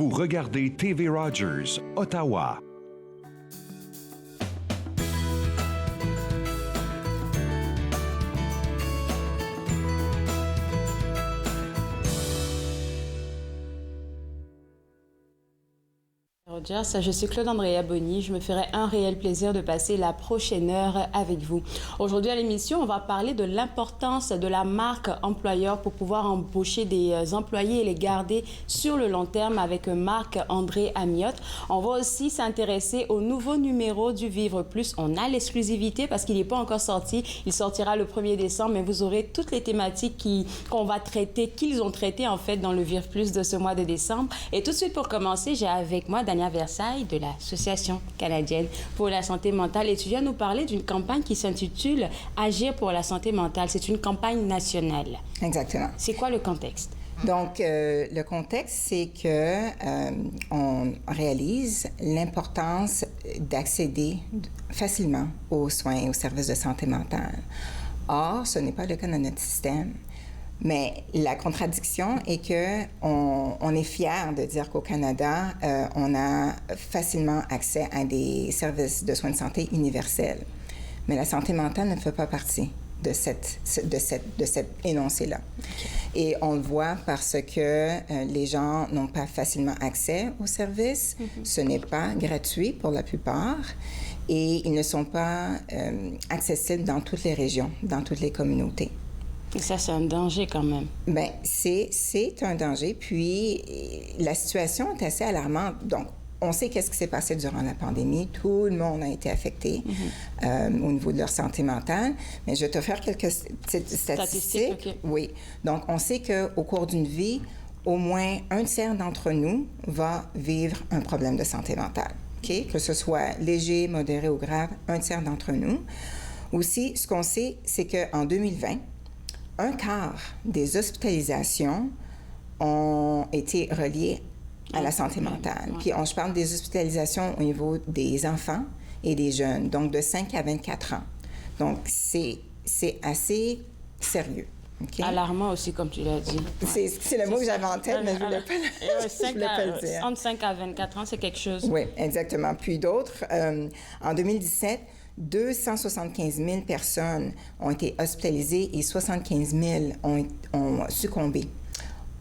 Vous regardez TV Rogers, Ottawa. Rogers, je suis Claude-Andrea Bonny. Je me ferai un réel plaisir de passer la prochaine heure avec vous. Aujourd'hui à l'émission, on va parler de l'importance de la marque employeur pour pouvoir embaucher des employés et les garder sur le long terme avec Marc-André Amiotte. On va aussi s'intéresser au nouveau numéro du Vivre Plus. On a l'exclusivité parce qu'il n'est pas encore sorti. Il sortira le 1er décembre, mais vous aurez toutes les thématiques qu'on va traiter, qu'ils ont traitées en fait dans le Vivre Plus de ce mois de décembre. Et tout de suite pour commencer, j'ai avec moi Dania Versailles de l'Association canadienne pour la santé mentale. Et tu viens nous parler d'une campagne qui s'intitule Agir pour la santé mentale. C'est une campagne nationale. Exactement. C'est quoi le contexte? Donc, le contexte, c'est que on réalise l'importance d'accéder facilement aux soins et aux services de santé mentale. Or, ce n'est pas le cas dans notre système. Mais la contradiction est que on est fier de dire qu'au Canada, on a facilement accès à des services de soins de santé universels. Mais la santé mentale ne fait pas partie de cet énoncé-là. Et on le voit parce que les gens n'ont pas facilement accès aux services. Ce n'est pas gratuit pour la plupart. Et ils ne sont pas accessibles dans toutes les régions, dans toutes les communautés. Et ça, c'est un danger quand même. Bien, c'est un danger. Puis, la situation est assez alarmante. Donc, on sait qu'est-ce qui s'est passé durant la pandémie. Tout le monde a été affecté au niveau de leur santé mentale. Mais je vais te faire quelques statistiques. Okay. Oui. Donc, on sait qu'au cours d'une vie, au moins un tiers d'entre nous va vivre un problème de santé mentale. Okay? Que ce soit léger, modéré ou grave, un tiers d'entre nous. Aussi, ce qu'on sait, c'est qu'en 2020, un quart des hospitalisations ont été reliées à la santé mentale. Puis je parle des hospitalisations au niveau des enfants et des jeunes, donc de 5 à 24 ans. Donc, c'est assez sérieux. Okay? Alarmant aussi, comme tu l'as dit. C'est le mot que j'avais en tête, mais je ne voulais pas le dire. Entre 5 à 24 ans, c'est quelque chose. Oui, exactement. Puis d'autres, en 2017, 275 000 personnes ont été hospitalisées et 75 000 ont succombé,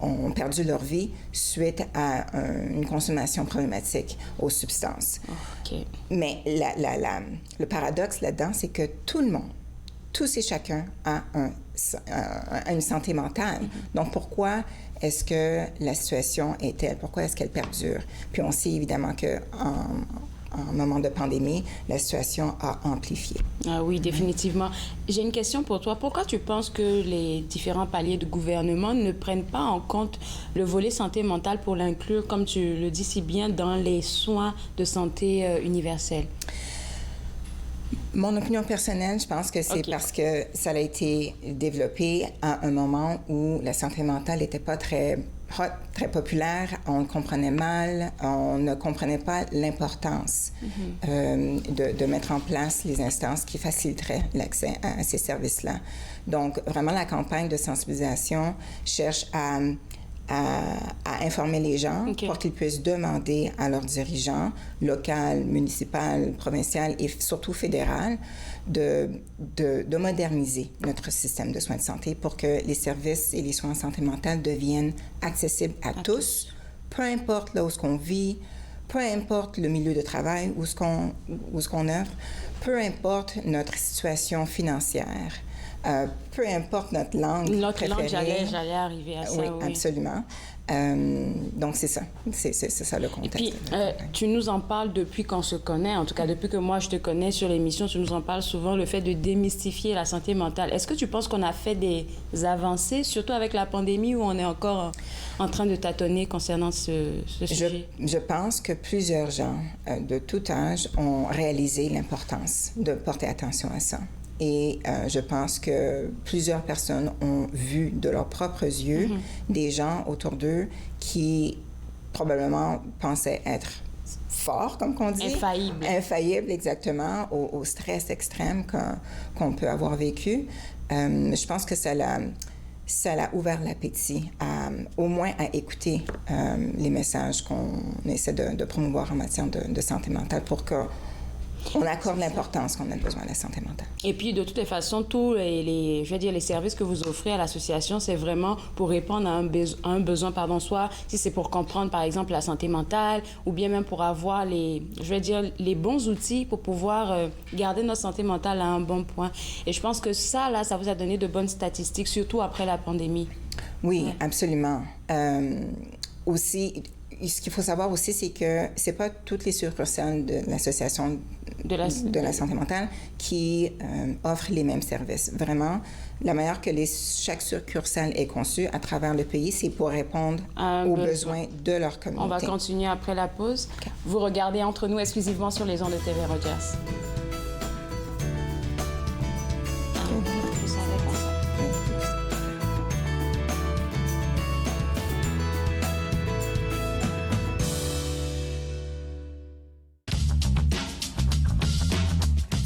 ont perdu leur vie suite à une consommation problématique aux substances. Okay. Mais le paradoxe là-dedans, c'est que tout le monde, tous et chacun a une santé mentale. Donc, pourquoi est-ce que la situation est telle? Pourquoi est-ce qu'elle perdure? Puis on sait évidemment qu'en moment de pandémie, la situation a amplifié. Ah oui, définitivement. J'ai une question pour toi. Pourquoi tu penses que les différents paliers de gouvernement ne prennent pas en compte le volet santé mentale pour l'inclure, comme tu le dis si bien, dans les soins de santé universels? Mon opinion personnelle, je pense que c'est parce que ça a été développé à un moment où la santé mentale n'était pas très populaire, on comprenait mal, on ne comprenait pas l'importance de mettre en place les instances qui faciliteraient l'accès à ces services-là. Donc, vraiment, la campagne de sensibilisation cherche à informer les gens pour qu'ils puissent demander à leurs dirigeants, local, municipal, provincial et surtout fédéral, de moderniser notre système de soins de santé pour que les services et les soins en santé mentale deviennent accessibles à tous, peu importe là où on vit, peu importe le milieu de travail où ce qu'on œuvre, peu importe notre situation financière. Peu importe notre langue préférée. J'allais arriver à ça. Oui, absolument. Donc, c'est ça. C'est ça le contexte. Et puis, tu nous en parles depuis qu'on se connaît. En tout cas, depuis que moi, je te connais sur l'émission, tu nous en parles souvent, le fait de démystifier la santé mentale. Est-ce que tu penses qu'on a fait des avancées, surtout avec la pandémie, où on est encore en train de tâtonner concernant ce sujet? Je pense que plusieurs gens de tout âge ont réalisé l'importance de porter attention à ça. Et je pense que plusieurs personnes ont vu de leurs propres yeux des gens autour d'eux qui probablement pensaient être forts, comme qu'on dit. Infaillibles. Infaillibles, exactement, au stress extrême qu'on peut avoir vécu. Je pense que ça ça a ouvert l'appétit au moins à écouter les messages qu'on essaie de promouvoir en matière de santé mentale pour qu'on accorde l'importance qu'on a besoin à la santé mentale. Et puis, de toutes les façons, tous les services que vous offrez à l'association, c'est vraiment pour répondre à un besoin, soit si c'est pour comprendre, par exemple, la santé mentale, ou bien même pour avoir les bons outils pour pouvoir garder notre santé mentale à un bon point. Et je pense que ça vous a donné de bonnes statistiques, surtout après la pandémie. Oui, absolument. Aussi, ce qu'il faut savoir aussi, c'est que c'est pas toutes les succursales de l'association de la santé mentale qui offrent les mêmes services. Vraiment, la manière que chaque succursale est conçue à travers le pays, c'est pour répondre aux besoins de leur communauté. On va continuer après la pause. Okay. Vous regardez Entre nous exclusivement sur les ondes de TV Rogers.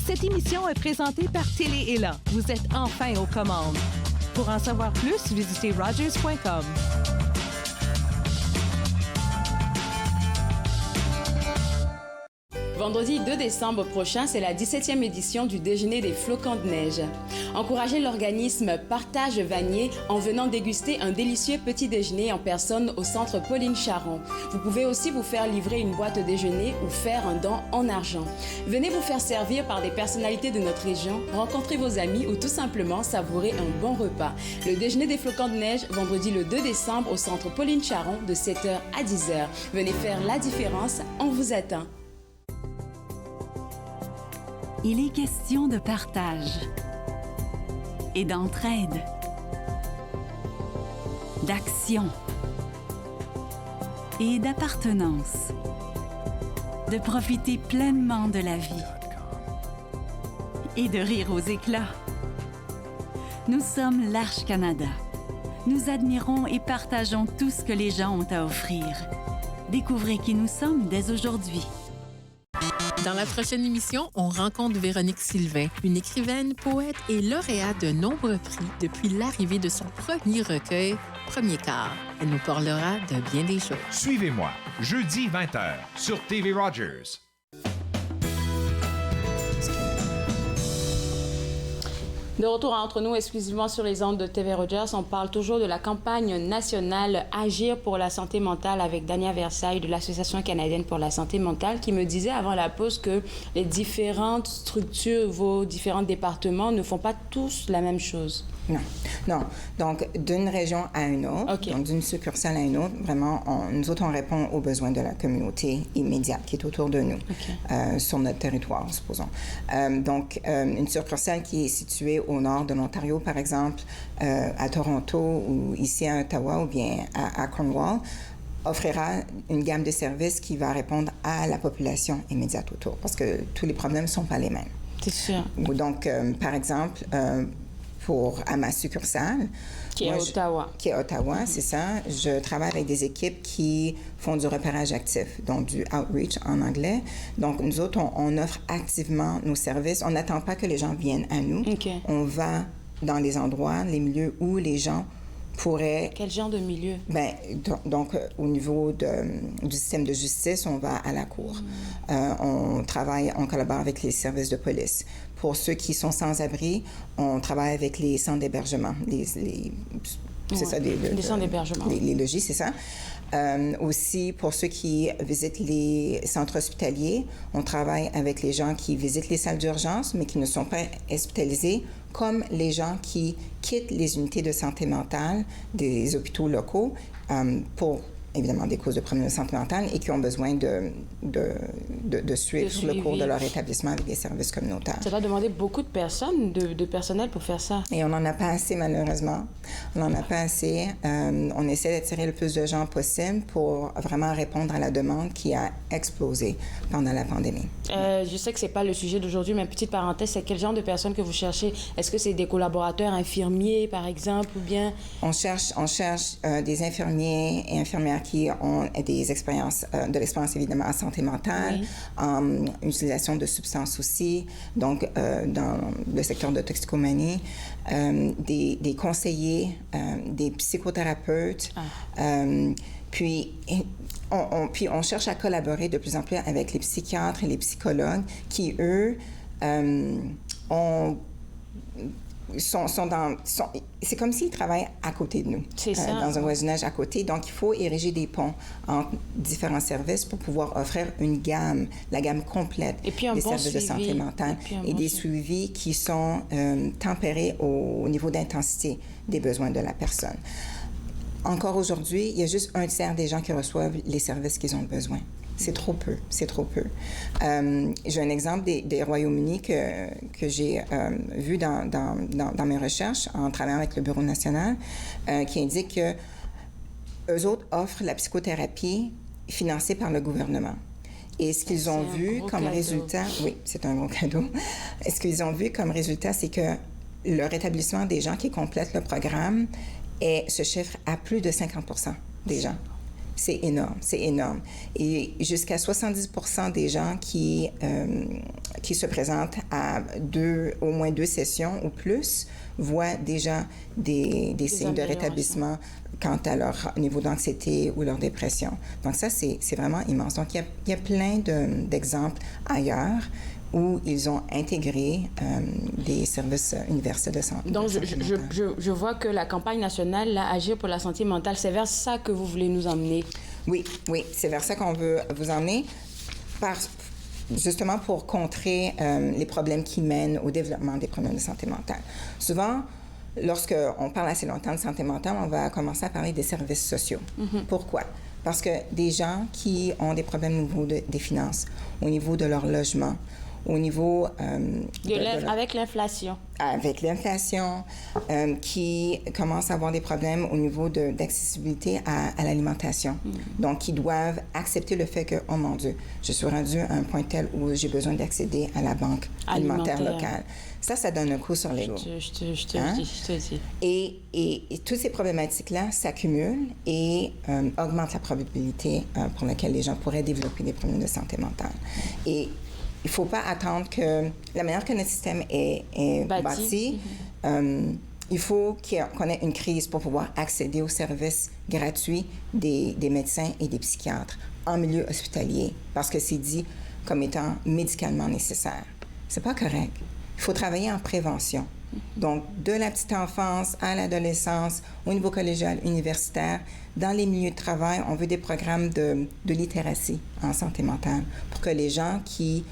Cette émission est présentée par Télé Élan. Vous êtes enfin aux commandes. Pour en savoir plus, visitez rogers.com. Vendredi 2 décembre prochain, c'est la 17e édition du Déjeuner des flocons de neige. Encouragez l'organisme Partage Vanier en venant déguster un délicieux petit déjeuner en personne au centre Pauline Charon. Vous pouvez aussi vous faire livrer une boîte déjeuner ou faire un don en argent. Venez vous faire servir par des personnalités de notre région, rencontrez vos amis ou tout simplement savourer un bon repas. Le Déjeuner des flocons de neige, vendredi le 2 décembre au centre Pauline Charon de 7h à 10h. Venez faire la différence, on vous attend. Il est question de partage et d'entraide, d'action et d'appartenance, de profiter pleinement de la vie et de rire aux éclats. Nous sommes l'Arche Canada. Nous admirons et partageons tout ce que les gens ont à offrir. Découvrez qui nous sommes dès aujourd'hui. Dans la prochaine émission, on rencontre Véronique Sylvain, une écrivaine, poète et lauréate de nombreux prix depuis l'arrivée de son premier recueil, Premier quart. Elle nous parlera de bien des choses. Suivez-moi, jeudi 20h, sur TV Rogers. De retour Entre nous exclusivement sur les ondes de TV Rogers, on parle toujours de la campagne nationale Agir pour la santé mentale avec Dania Versailles de l'Association canadienne pour la santé mentale qui me disait avant la pause que les différentes structures, vos différents départements ne font pas tous la même chose. Non. Donc, d'une région à une autre, donc d'une succursale à une autre, vraiment, nous autres, on répond aux besoins de la communauté immédiate qui est autour de nous, sur notre territoire, supposons. Donc, une succursale qui est située au nord de l'Ontario, par exemple, à Toronto ou ici à Ottawa ou bien à Cornwall, offrira une gamme de services qui va répondre à la population immédiate autour, parce que tous les problèmes ne sont pas les mêmes. C'est sûr. Donc, par exemple, à ma succursale. Qui est à Ottawa. Qui est à Ottawa, c'est ça. Je travaille avec des équipes qui font du repérage actif, donc du outreach en anglais. Donc, nous autres, on offre activement nos services. On n'attend pas que les gens viennent à nous. On va dans les endroits, les milieux où les gens pourraient... Quel genre de milieu? Donc, au niveau du système de justice, on va à la cour. On collabore avec les services de police. Pour ceux qui sont sans abri, on travaille avec les centres d'hébergement. Les centres d'hébergement. Les logis, c'est ça. Aussi, pour ceux qui visitent les centres hospitaliers, on travaille avec les gens qui visitent les salles d'urgence, mais qui ne sont pas hospitalisés, comme les gens qui quittent les unités de santé mentale des hôpitaux locaux pour, évidemment, des causes de problèmes de santé mentale et qui ont besoin de suivre le cours de leur établissement avec des services communautaires. Ça va demander beaucoup de personnes, de personnel pour faire ça. Et on n'en a pas assez, malheureusement. On n'en a pas assez. On essaie d'attirer le plus de gens possible pour vraiment répondre à la demande qui a explosé pendant la pandémie. Je sais que ce n'est pas le sujet d'aujourd'hui, mais petite parenthèse, c'est quel genre de personnes que vous cherchez? Est-ce que c'est des collaborateurs infirmiers, par exemple, ou bien... On cherche des infirmiers et infirmières qui ont des expériences, de l'expérience évidemment en santé mentale, en utilisation de substances aussi, donc dans le secteur de toxicomanie, des conseillers, des psychothérapeutes, puis on cherche à collaborer de plus en plus avec les psychiatres et les psychologues qui, eux, c'est comme s'ils travaillent à côté de nous, dans un voisinage à côté. Donc, il faut ériger des ponts entre différents services pour pouvoir offrir la gamme complète des services de santé mentale et des suivis qui sont tempérés au niveau d'intensité des besoins de la personne. Encore aujourd'hui, il y a juste 1/3 des gens qui reçoivent les services qu'ils ont besoin. C'est trop peu, c'est trop peu. J'ai un exemple des Royaumes-Unis que j'ai vu dans mes recherches en travaillant avec le Bureau national, qui indique que eux autres offrent la psychothérapie financée par le gouvernement. Et ce qu'ils ont vu comme résultat, oui, c'est un gros cadeau. Et ce qu'ils ont vu comme résultat, c'est que le rétablissement des gens qui complètent le programme se chiffre à plus de 50% des gens. C'est énorme, c'est énorme. Et jusqu'à 70% des gens qui se présentent à au moins 2 sessions ou plus voient déjà des signes de rétablissement quant à leur niveau d'anxiété ou leur dépression. Donc ça, c'est vraiment immense. Donc il y a plein d'exemples ailleurs où ils ont intégré des services universels de santé. Donc, je vois que la campagne nationale, là, Agir pour la santé mentale, c'est vers ça que vous voulez nous emmener. Oui, c'est vers ça qu'on veut vous emmener, justement pour contrer les problèmes qui mènent au développement des problèmes de santé mentale. Souvent, lorsqu'on parle assez longtemps de santé mentale, on va commencer à parler des services sociaux. Pourquoi? Parce que des gens qui ont des problèmes au niveau des finances, au niveau de leur logement, au niveau... avec l'inflation. Avec l'inflation, qui commencent à avoir des problèmes au niveau d'accessibilité à l'alimentation. Donc, qui doivent accepter le fait que, oh mon Dieu, je suis rendu à un point tel où j'ai besoin d'accéder à la banque alimentaire locale. Ça donne un coup sur l'ego. Je te dis. Et toutes ces problématiques-là s'accumulent et augmentent la probabilité pour laquelle les gens pourraient développer des problèmes de santé mentale. Et il ne faut pas attendre que... La manière que notre système est bâti, il faut qu'on ait une crise pour pouvoir accéder aux services gratuits des médecins et des psychiatres en milieu hospitalier, parce que c'est dit comme étant médicalement nécessaire. C'est pas correct. Il faut travailler en prévention. Donc, de la petite enfance à l'adolescence, au niveau collégial, universitaire, dans les milieux de travail, on veut des programmes de littératie en santé mentale pour que les gens qui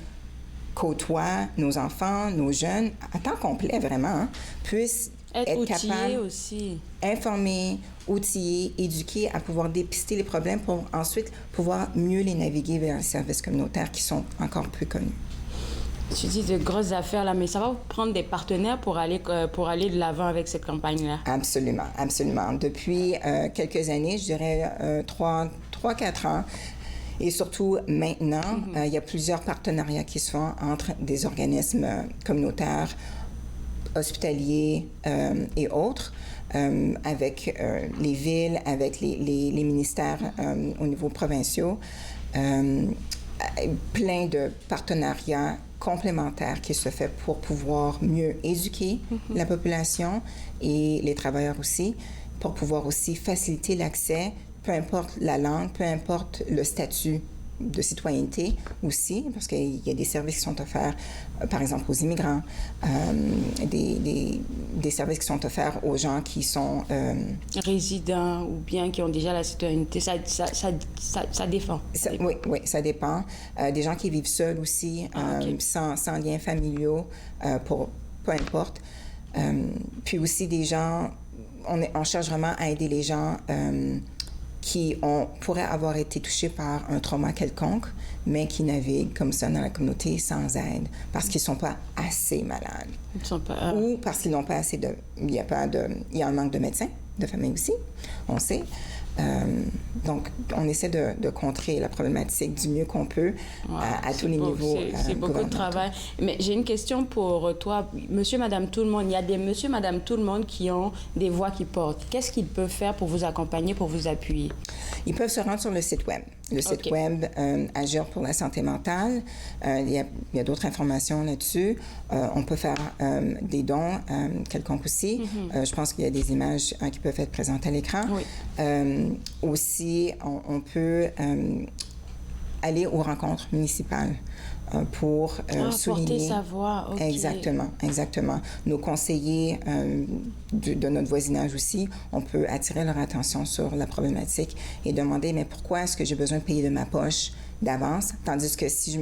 côtoient nos enfants, nos jeunes, à temps complet vraiment, puissent être capables, aussi. Informés, outillés, éduqués à pouvoir dépister les problèmes pour ensuite pouvoir mieux les naviguer vers les services communautaires qui sont encore plus connus. Tu dis de grosses affaires là, mais ça va vous prendre des partenaires pour aller de l'avant avec cette campagne-là? Absolument, absolument. Depuis quelques années, je dirais 3-4 ans, et surtout maintenant, il y a plusieurs partenariats qui se font entre des organismes communautaires, hospitaliers et autres, avec les villes, avec les ministères au niveau provinciaux, plein de partenariats complémentaires qui se fait pour pouvoir mieux éduquer la population et les travailleurs aussi, pour pouvoir aussi faciliter l'accès, peu importe la langue, peu importe le statut de citoyenneté aussi, parce qu'il y a des services qui sont offerts, par exemple, aux immigrants, des services qui sont offerts aux gens qui sont... résidents ou bien qui ont déjà la citoyenneté, ça dépend. Oui, ça dépend. Des gens qui vivent seuls aussi, sans liens familiaux, peu importe. Puis aussi des gens... On cherche vraiment à aider les gens qui pourraient avoir été touchés par un trauma quelconque, mais qui naviguent comme ça dans la communauté sans aide parce qu'ils ne sont pas assez malades. Ils sont pas... Ou parce qu'ils n'ont pas assez de... Il y a un manque de médecins de famille aussi, on sait. Donc, on essaie de contrer la problématique du mieux qu'on peut à tous les niveaux. C'est beaucoup de travail. Mais j'ai une question pour toi. Monsieur, madame, tout le monde. Il y a des monsieur, madame, tout le monde qui ont des voix qui portent. Qu'est-ce qu'ils peuvent faire pour vous accompagner, pour vous appuyer? Ils peuvent se rendre sur le site Web. Le site Web Agir pour la santé mentale. Il y a d'autres informations là-dessus. On peut faire des dons quelconques aussi. Je pense qu'il y a des images qui peuvent être présentées à l'écran. Oui. Aussi, on peut aller aux rencontres municipales pour souligner... porter sa voix, OK. Exactement. Nos conseillers de notre voisinage aussi, on peut attirer leur attention sur la problématique et demander, mais pourquoi est-ce que j'ai besoin de payer de ma poche d'avance, tandis que si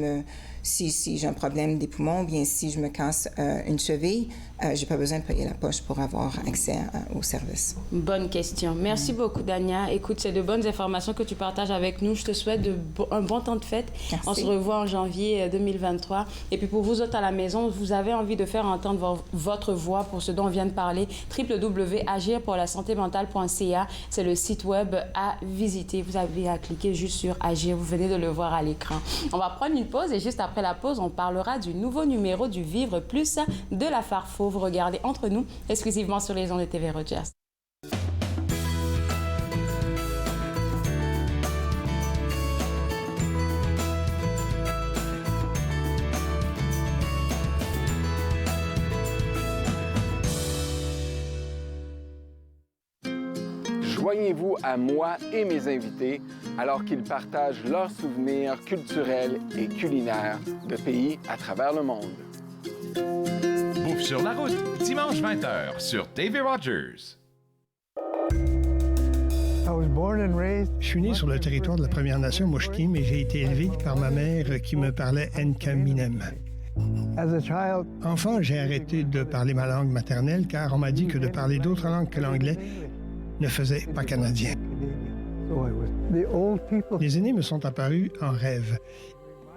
j'ai un problème des poumons, bien si je me casse une cheville, j'ai pas besoin de payer la poche pour avoir accès au service. Bonne question. Merci beaucoup, Dania. Écoute, c'est de bonnes informations que tu partages avec nous. Je te souhaite un bon temps de fête. Merci. On se revoit en janvier 2023. Et puis pour vous autres à la maison, vous avez envie de faire entendre votre voix pour ce dont on vient de parler, www.agirpourlasantémentale.ca. C'est le site web à visiter. Vous avez à cliquer juste sur Agir. Vous venez de le voir à l'écran. On va prendre une pause et juste après la pause, on parlera du nouveau numéro du Vivre Plus de la Farfo. Vous regardez Entre nous, exclusivement sur les ondes de TV Rogers. Joignez-vous à moi et mes invités alors qu'ils partagent leurs souvenirs culturels et culinaires de pays à travers le monde. Bouffe sur la route, dimanche 20h sur TV Rogers. Je suis né sur le territoire de la Première Nation Musqueam et j'ai été élevé par ma mère qui me parlait Nkaminem. Enfant, j'ai arrêté de parler ma langue maternelle car on m'a dit que de parler d'autres langues que l'anglais ne faisait pas canadien. Les aînés me sont apparus en rêve.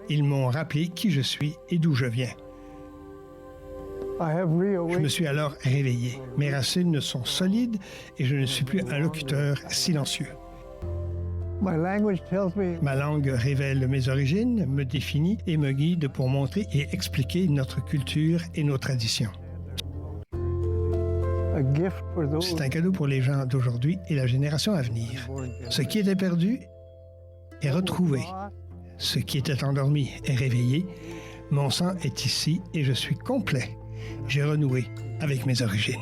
Ils m'ont rappelé qui je suis et d'où je viens. Je me suis alors réveillé. Mes racines sont solides et je ne suis plus un locuteur silencieux. Ma langue révèle mes origines, me définit et me guide pour montrer et expliquer notre culture et nos traditions. C'est un cadeau pour les gens d'aujourd'hui et la génération à venir. Ce qui était perdu est retrouvé. Ce qui était endormi est réveillé. Mon sang est ici et je suis complet. J'ai renoué avec mes origines.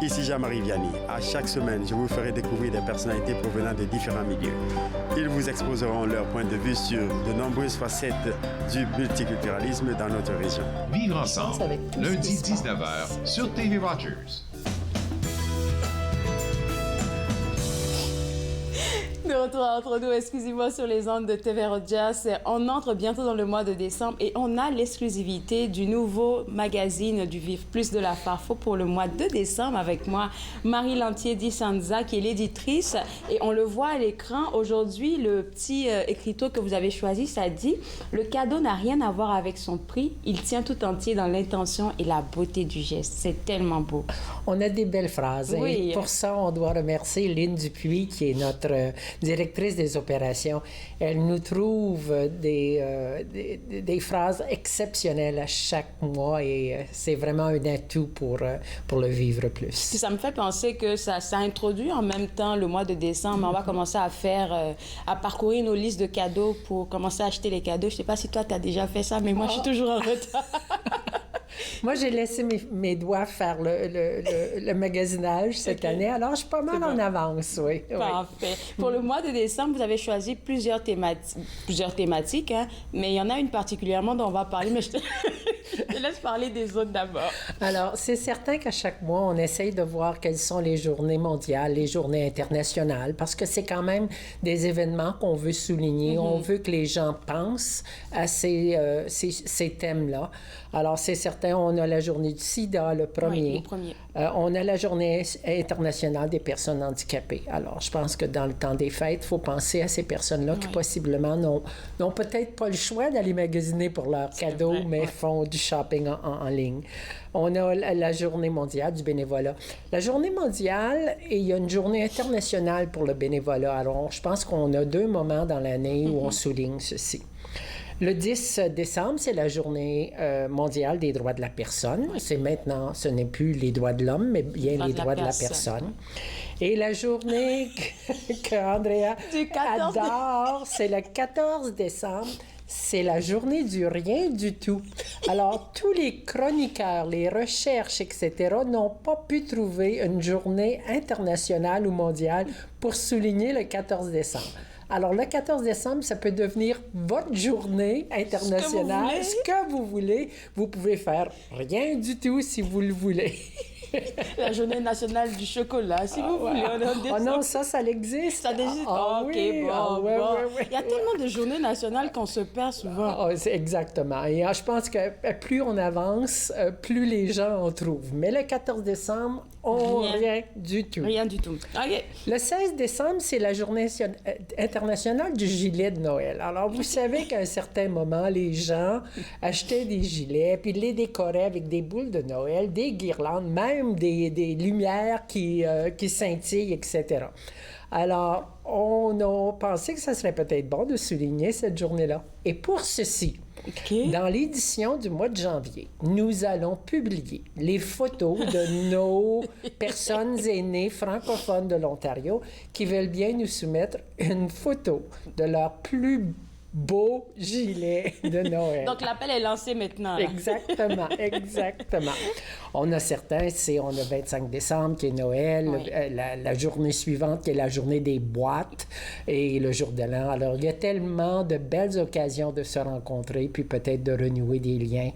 Ici Jean-Marie Vianney. À chaque semaine, je vous ferai découvrir des personnalités provenant de différents milieux. Ils vous exposeront leur point de vue sur de nombreuses facettes du multiculturalisme dans notre région. Vivre ensemble, lundi 19h sur TV Rogers. De retour entre nous, exclusivement sur les ondes de TV Rogers. On entre bientôt dans le mois de décembre et on a l'exclusivité du nouveau magazine du Vivre Plus de la Farfo pour le mois de décembre avec moi, Marie Lantier-Di-Sanza, qui est l'éditrice. Et on le voit à l'écran aujourd'hui, le petit écriteau que vous avez choisi, ça dit « Le cadeau n'a rien à voir avec son prix, il tient tout entier dans l'intention et la beauté du geste. » C'est tellement beau. On a des belles phrases. Oui. Et pour ça, on doit remercier Lynn Dupuis, qui est notre directrice des opérations. Elle nous trouve des phrases exceptionnelles à chaque mois et c'est vraiment un atout pour le Vivre Plus. Ça me fait penser que ça introduit en même temps le mois de décembre. On va commencer à parcourir nos listes de cadeaux pour commencer à acheter les cadeaux. Je ne sais pas si toi, tu as déjà fait ça, mais moi, je suis toujours en retard. Moi, j'ai laissé mes doigts faire le magasinage cette année, alors je suis pas mal en avance, oui. Parfait. Pour le mois de décembre, vous avez choisi plusieurs thématiques, hein, mais il y en a une particulièrement dont on va parler, mais Je laisse parler des autres d'abord. Alors, c'est certain qu'à chaque mois, on essaye de voir quelles sont les journées mondiales, les journées internationales, parce que c'est quand même des événements qu'on veut souligner. On veut que les gens pensent à ces thèmes-là. Alors, c'est certain, on a la journée du sida, le premier. Oui, le premier. On a la journée internationale des personnes handicapées. Alors, je pense que dans le temps des fêtes, il faut penser à ces personnes-là qui possiblement n'ont peut-être pas le choix d'aller magasiner pour leurs cadeaux, mais font du shopping en ligne. On a la journée mondiale du bénévolat. La journée mondiale, et il y a une journée internationale pour le bénévolat. Alors, je pense qu'on a 2 moments dans l'année où on souligne ceci. Le 10 décembre, c'est la journée mondiale des droits de la personne. C'est maintenant, ce n'est plus les droits de l'homme, mais bien les droits de la personne. Et la journée que Andrea adore, c'est le 14 décembre. C'est la journée du rien du tout. Alors, tous les chroniqueurs, les recherches, etc., n'ont pas pu trouver une journée internationale ou mondiale pour souligner le 14 décembre. Alors, le 14 décembre, ça peut devenir votre journée internationale. Ce que vous voulez. Vous pouvez faire rien du tout si vous le voulez. La journée nationale du chocolat, si vous voulez. Oh non, ça existe. Ça existe? OK, oui. bon. Il y a tellement de journées nationales qu'on se perd souvent. Exactement. Et je pense que plus on avance, plus les gens en trouvent. Mais le 14 décembre, rien du tout. Rien du tout. OK. Le 16 décembre, c'est la journée internationale du gilet de Noël. Alors, vous savez qu'à un certain moment, les gens achetaient des gilets, puis les décoraient avec des boules de Noël, des guirlandes, même des lumières qui scintillent, etc. Alors, on a pensé que ça serait peut-être bon de souligner cette journée-là. Et pour ceci, dans l'édition du mois de janvier, nous allons publier les photos de nos personnes aînées francophones de l'Ontario qui veulent bien nous soumettre une photo de leur plus beau gilet de Noël. Donc, l'appel est lancé maintenant. Là. Exactement. On a certains, on a 25 décembre qui est Noël, la journée suivante qui est la journée des boîtes et le jour de l'an. Alors, il y a tellement de belles occasions de se rencontrer puis peut-être de renouer des liens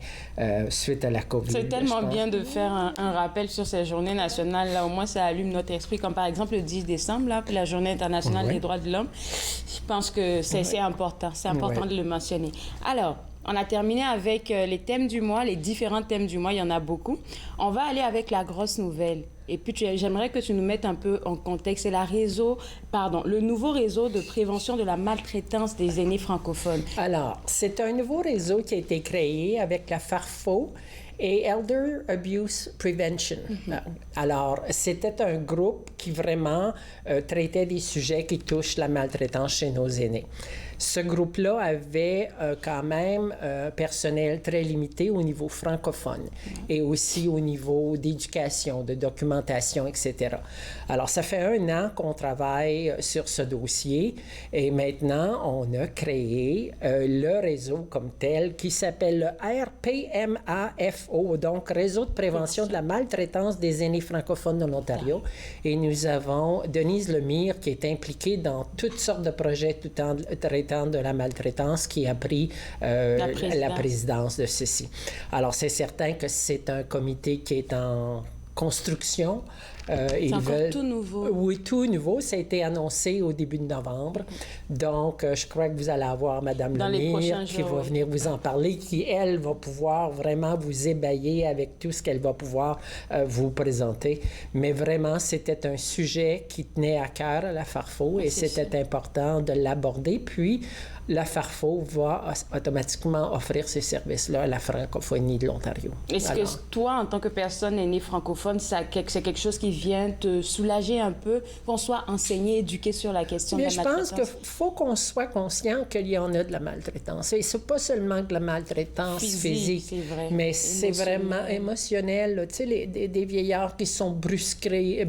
suite à la COVID. C'est tellement bien de faire un rappel sur ces journées nationales. Là, au moins, ça allume notre esprit. Comme par exemple le 10 décembre, là, la journée internationale des droits de l'homme. Je pense que c'est important. C'est important de le mentionner. Alors, on a terminé avec les thèmes du mois, les différents thèmes du mois. Il y en a beaucoup. On va aller avec la grosse nouvelle. Et puis, j'aimerais que tu nous mettes un peu en contexte. C'est le nouveau réseau de prévention de la maltraitance des aînés francophones. Alors, c'est un nouveau réseau qui a été créé avec la FARFO et Elder Abuse Prevention. Alors, c'était un groupe qui vraiment traitait des sujets qui touchent la maltraitance chez nos aînés. Ce groupe-là avait quand même un personnel très limité au niveau francophone et aussi au niveau d'éducation, de documentation, etc. Alors, ça fait 1 an qu'on travaille sur ce dossier et maintenant, on a créé le réseau comme tel qui s'appelle le RPMAFO, donc Réseau de prévention de la maltraitance des aînés francophones de l'Ontario. Et nous avons Denise Lemire qui est impliquée dans toutes sortes de projets tout en traitant de la maltraitance qui a pris la présidence de ceci. Alors, c'est certain que c'est un comité qui est en construction. C'est encore tout nouveau. Oui, tout nouveau. Ça a été annoncé au début de novembre. Donc, je crois que vous allez avoir Mme Lemire qui va venir vous en parler, qui, elle, va pouvoir vraiment vous ébayer avec tout ce qu'elle va pouvoir vous présenter. Mais vraiment, c'était un sujet qui tenait à cœur à la FARFO et c'était important de l'aborder. Puis, la FARFO va automatiquement offrir ces services-là à la francophonie de l'Ontario. Est-ce que toi, en tant que personne aînée francophone, c'est quelque chose qui vient te soulager un peu, qu'on soit enseigné, éduqué sur la question de la maltraitance? Je pense qu'il faut qu'on soit conscient qu'il y en a de la maltraitance. Et c'est pas seulement de la maltraitance physique, c'est vrai, mais c'est vraiment émotionnel. Tu sais, des vieillards qui sont brusqués,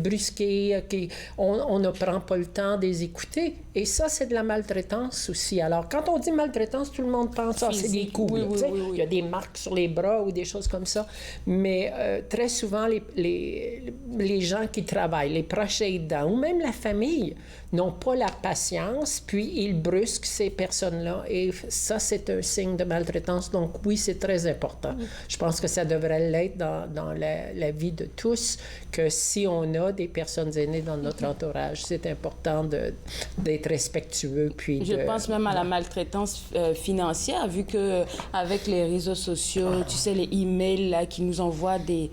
on ne prend pas le temps de les écouter. Et ça, c'est de la maltraitance aussi. Alors, Alors, quand on dit maltraitance, tout le monde pense, c'est des coups. Oui, oui, oui. Il y a des marques sur les bras ou des choses comme ça. Mais très souvent, les gens qui travaillent, les proches aidants ou même la famille n'ont pas la patience, puis ils brusquent ces personnes-là. Et ça, c'est un signe de maltraitance. Donc oui, c'est très important. Je pense que ça devrait l'être dans la vie de tous, que si on a des personnes aînées dans notre entourage, c'est important d'être respectueux. Puis je pense même à la maltraitance financière, vu que avec les réseaux sociaux, tu sais, les emails là, qui nous envoient des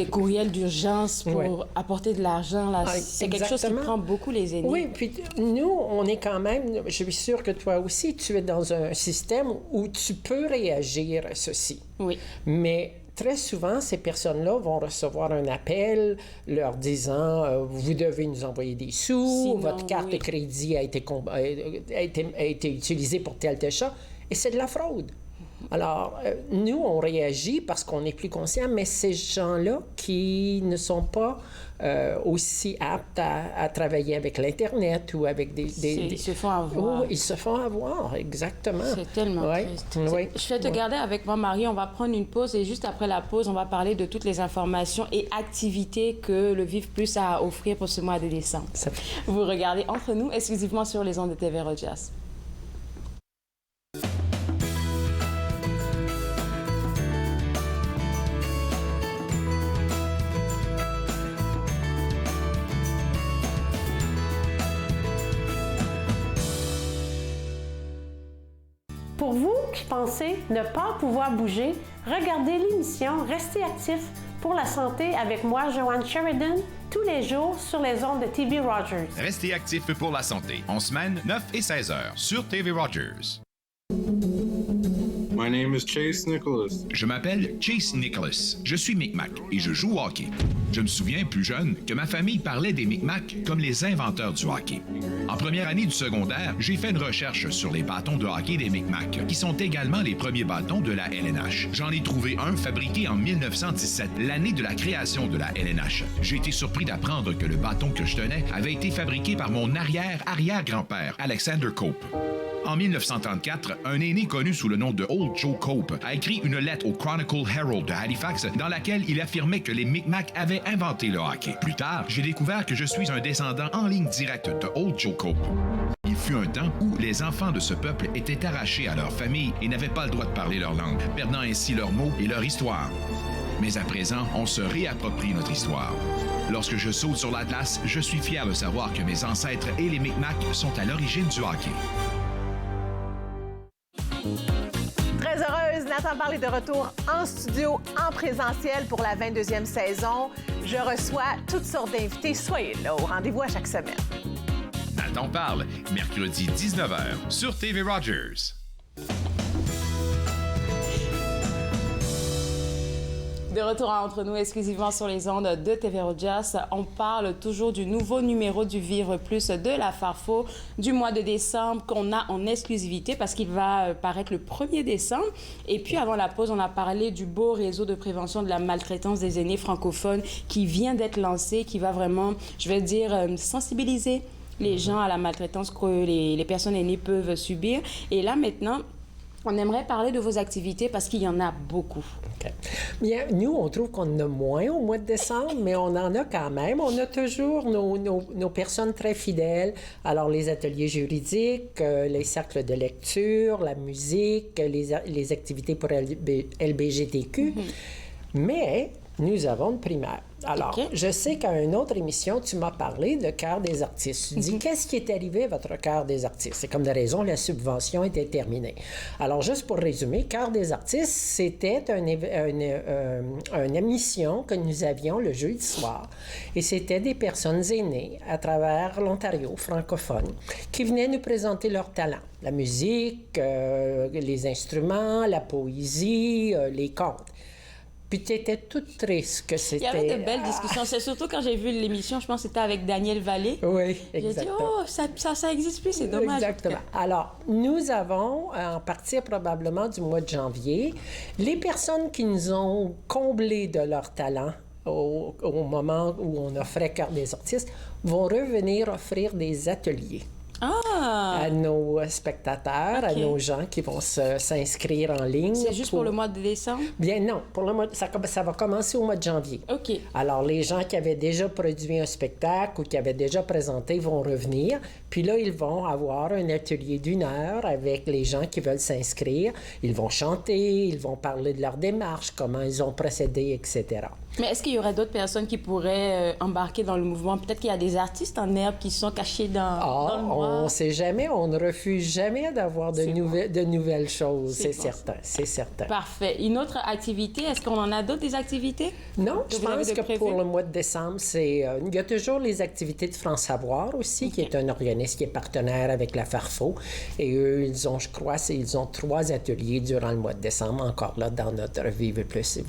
courriels d'urgence pour apporter de l'argent, là, c'est quelque chose qui prend beaucoup les aînés. Oui, puis nous, on est quand même, je suis sûre que toi aussi, tu es dans un système où tu peux réagir à ceci. Oui. Mais très souvent, ces personnes-là vont recevoir un appel leur disant vous devez nous envoyer des sous, sinon, votre carte de crédit a été utilisée pour tel achat, et c'est de la fraude. Alors, nous, on réagit parce qu'on est plus conscient, mais ces gens-là qui ne sont pas aussi aptes à travailler avec l'Internet ou avec Ils se font avoir. Oh, ils se font avoir, exactement. C'est tellement triste. Oui. Je vais te garder avec moi, Marie. On va prendre une pause et juste après la pause, on va parler de toutes les informations et activités que le Vive Plus a à offrir pour ce mois de décembre. Vous regardez Entre nous exclusivement sur les ondes de TV Rogers. Pour vous qui pensez ne pas pouvoir bouger, regardez l'émission Restez actif pour la santé avec moi, Joanne Sheridan, tous les jours sur les ondes de TV Rogers. Restez actif pour la santé, en semaine 9 et 16 heures, sur TV Rogers. My name is Chase Nicholas. Je m'appelle Chase Nicholas. Je suis Micmac et je joue au hockey. Je me souviens, plus jeune, que ma famille parlait des Micmacs comme les inventeurs du hockey. En première année du secondaire, j'ai fait une recherche sur les bâtons de hockey des Micmacs, qui sont également les premiers bâtons de la LNH. J'en ai trouvé un fabriqué en 1917, l'année de la création de la LNH. J'ai été surpris d'apprendre que le bâton que je tenais avait été fabriqué par mon arrière-arrière-grand-père, Alexander Cope. En 1934, un aîné connu sous le nom de Old Joe Cope a écrit une lettre au Chronicle Herald de Halifax dans laquelle il affirmait que les Micmacs avaient inventé le hockey. Plus tard, j'ai découvert que je suis un descendant en ligne directe de Old Joe Cope. Il fut un temps où les enfants de ce peuple étaient arrachés à leur famille et n'avaient pas le droit de parler leur langue, perdant ainsi leurs mots et leur histoire. Mais à présent, on se réapproprie notre histoire. Lorsque je saute sur l'Atlas, je suis fier de savoir que mes ancêtres et les Micmacs sont à l'origine du hockey. Très heureuse, Nathan Parle est de retour en studio, en présentiel pour la 22e saison. Je reçois toutes sortes d'invités. Soyez là, au rendez-vous à chaque semaine. Nathan Parle, mercredi 19h, sur TV Rogers. De retour à Entre nous, exclusivement sur les ondes de TV Rogers. On parle toujours du nouveau numéro du Vivre Plus de la Farfo du mois de décembre qu'on a en exclusivité parce qu'il va paraître le 1er décembre. Et puis, avant la pause, on a parlé du beau réseau de prévention de la maltraitance des aînés francophones qui vient d'être lancé, qui va vraiment, je vais dire, sensibiliser les gens à la maltraitance que les personnes aînées peuvent subir. Et là, maintenant, on aimerait parler de vos activités parce qu'il y en a beaucoup. Okay. Bien, nous, on trouve qu'on en a moins au mois de décembre, mais on en a quand même. On a toujours nos personnes très fidèles. Alors, les ateliers juridiques, les cercles de lecture, la musique, les activités pour LBGTQ. Mais nous avons une primaire. Alors, je sais qu'à une autre émission, tu m'as parlé de Cœur des artistes. Tu dis, qu'est-ce qui est arrivé à votre Cœur des artistes? C'est comme de raison, la subvention était terminée. Alors, juste pour résumer, Cœur des artistes, c'était une émission que nous avions le jeudi soir. Et c'était des personnes aînées à travers l'Ontario francophone qui venaient nous présenter leurs talents. La musique, les instruments, la poésie, les contes. Puis tu étais toute triste que c'était... Il y avait de belles discussions. C'est surtout quand j'ai vu l'émission, je pense que c'était avec Daniel Vallée. Oui, exactement. J'ai dit, oh, ça existe plus, c'est dommage. Exactement. Alors, nous avons, à partir probablement du mois de janvier, les personnes qui nous ont comblés de leur talent au moment où on offrait Cœur des artistes vont revenir offrir des ateliers. Ah! à nos spectateurs, à nos gens qui vont s'inscrire en ligne. C'est juste pour le mois de décembre? Bien non, ça va commencer au mois de janvier. OK. Alors, les gens qui avaient déjà produit un spectacle ou qui avaient déjà présenté vont revenir. Puis là, ils vont avoir un atelier d'1 heure avec les gens qui veulent s'inscrire. Ils vont chanter, ils vont parler de leur démarche, comment ils ont procédé, etc. Mais est-ce qu'il y aurait d'autres personnes qui pourraient embarquer dans le mouvement? Peut-être qu'il y a des artistes en herbe qui sont cachés dans le noir. On ne sait jamais, on ne refuse jamais d'avoir de nouvelles choses, c'est certain, c'est certain. Parfait. Une autre activité, est-ce qu'on en a d'autres des activités? Non, je pense que pour le mois de décembre, il y a toujours les activités de France Savoir aussi, qui est un organisme qui est partenaire avec la Farfo. Et eux, ils ont 3 ateliers durant le mois de décembre, encore là, dans notre Vivre Plus.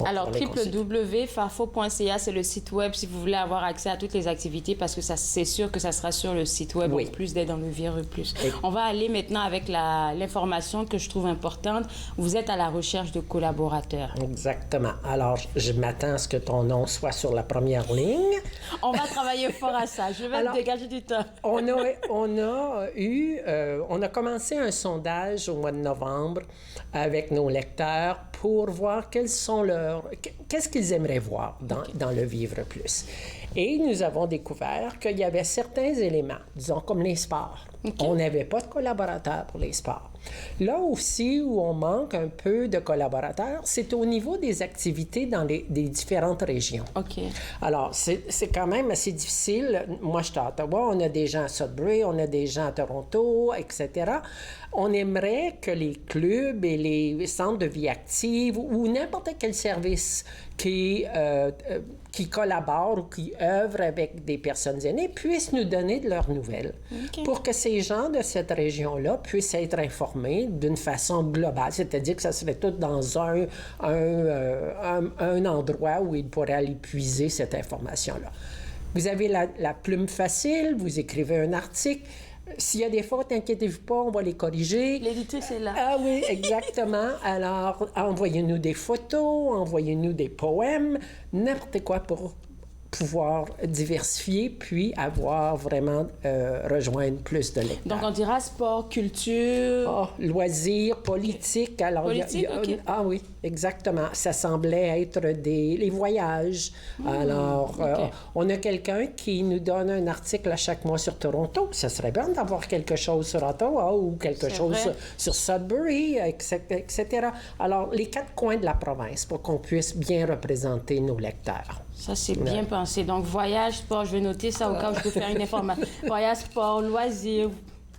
Alors, www.farfo.ca, c'est le site web si vous voulez avoir accès à toutes les activités, parce que c'est sûr que ça sera sur le site web, en plus d'être dans le Vivre Plus. On va aller maintenant avec l'information que je trouve importante. Vous êtes à la recherche de collaborateurs. Exactement. Alors, je m'attends à ce que ton nom soit sur la première ligne. On va travailler fort à ça. Je vais dégager du temps. On a commencé un sondage au mois de novembre avec nos lecteurs pour voir qu'est-ce qu'ils aimeraient voir dans le Vivre Plus. Et nous avons découvert qu'il y avait certains éléments, disons comme les sports. On n'avait pas de collaborateurs pour les sports. Là aussi où on manque un peu de collaborateurs, c'est au niveau des activités dans des différentes régions. OK. Alors, c'est quand même assez difficile. Moi, je suis à Ottawa, on a des gens à Sudbury, on a des gens à Toronto, etc. On aimerait que les clubs et les centres de vie active ou n'importe quel service qui collaborent ou qui œuvrent avec des personnes aînées puissent nous donner de leurs nouvelles pour que ces gens de cette région-là puissent être informés d'une façon globale, c'est-à-dire que ça serait tout dans un endroit où ils pourraient aller puiser cette information-là. Vous avez la plume facile, vous écrivez un article. S'il y a des fautes, inquiétez-vous pas, on va les corriger. L'éditrice est là. Ah oui, exactement. Alors, envoyez-nous des photos, envoyez-nous des poèmes, n'importe quoi pour pouvoir diversifier puis avoir vraiment rejoindre plus de lecteurs. Donc, on dira sport, culture... loisirs, politique. Alors, politique, OK. Ah oui, exactement. Ça semblait être les voyages. Alors, on a quelqu'un qui nous donne un article à chaque mois sur Toronto. Ça serait bien d'avoir quelque chose sur Ottawa ou quelque chose sur Sudbury, etc. Alors, les 4 coins de la province pour qu'on puisse bien représenter nos lecteurs. Ça, c'est bien pensé. Donc, voyage, sport, je vais noter ça au cas où je peux faire une information. Voyage, sport, loisirs.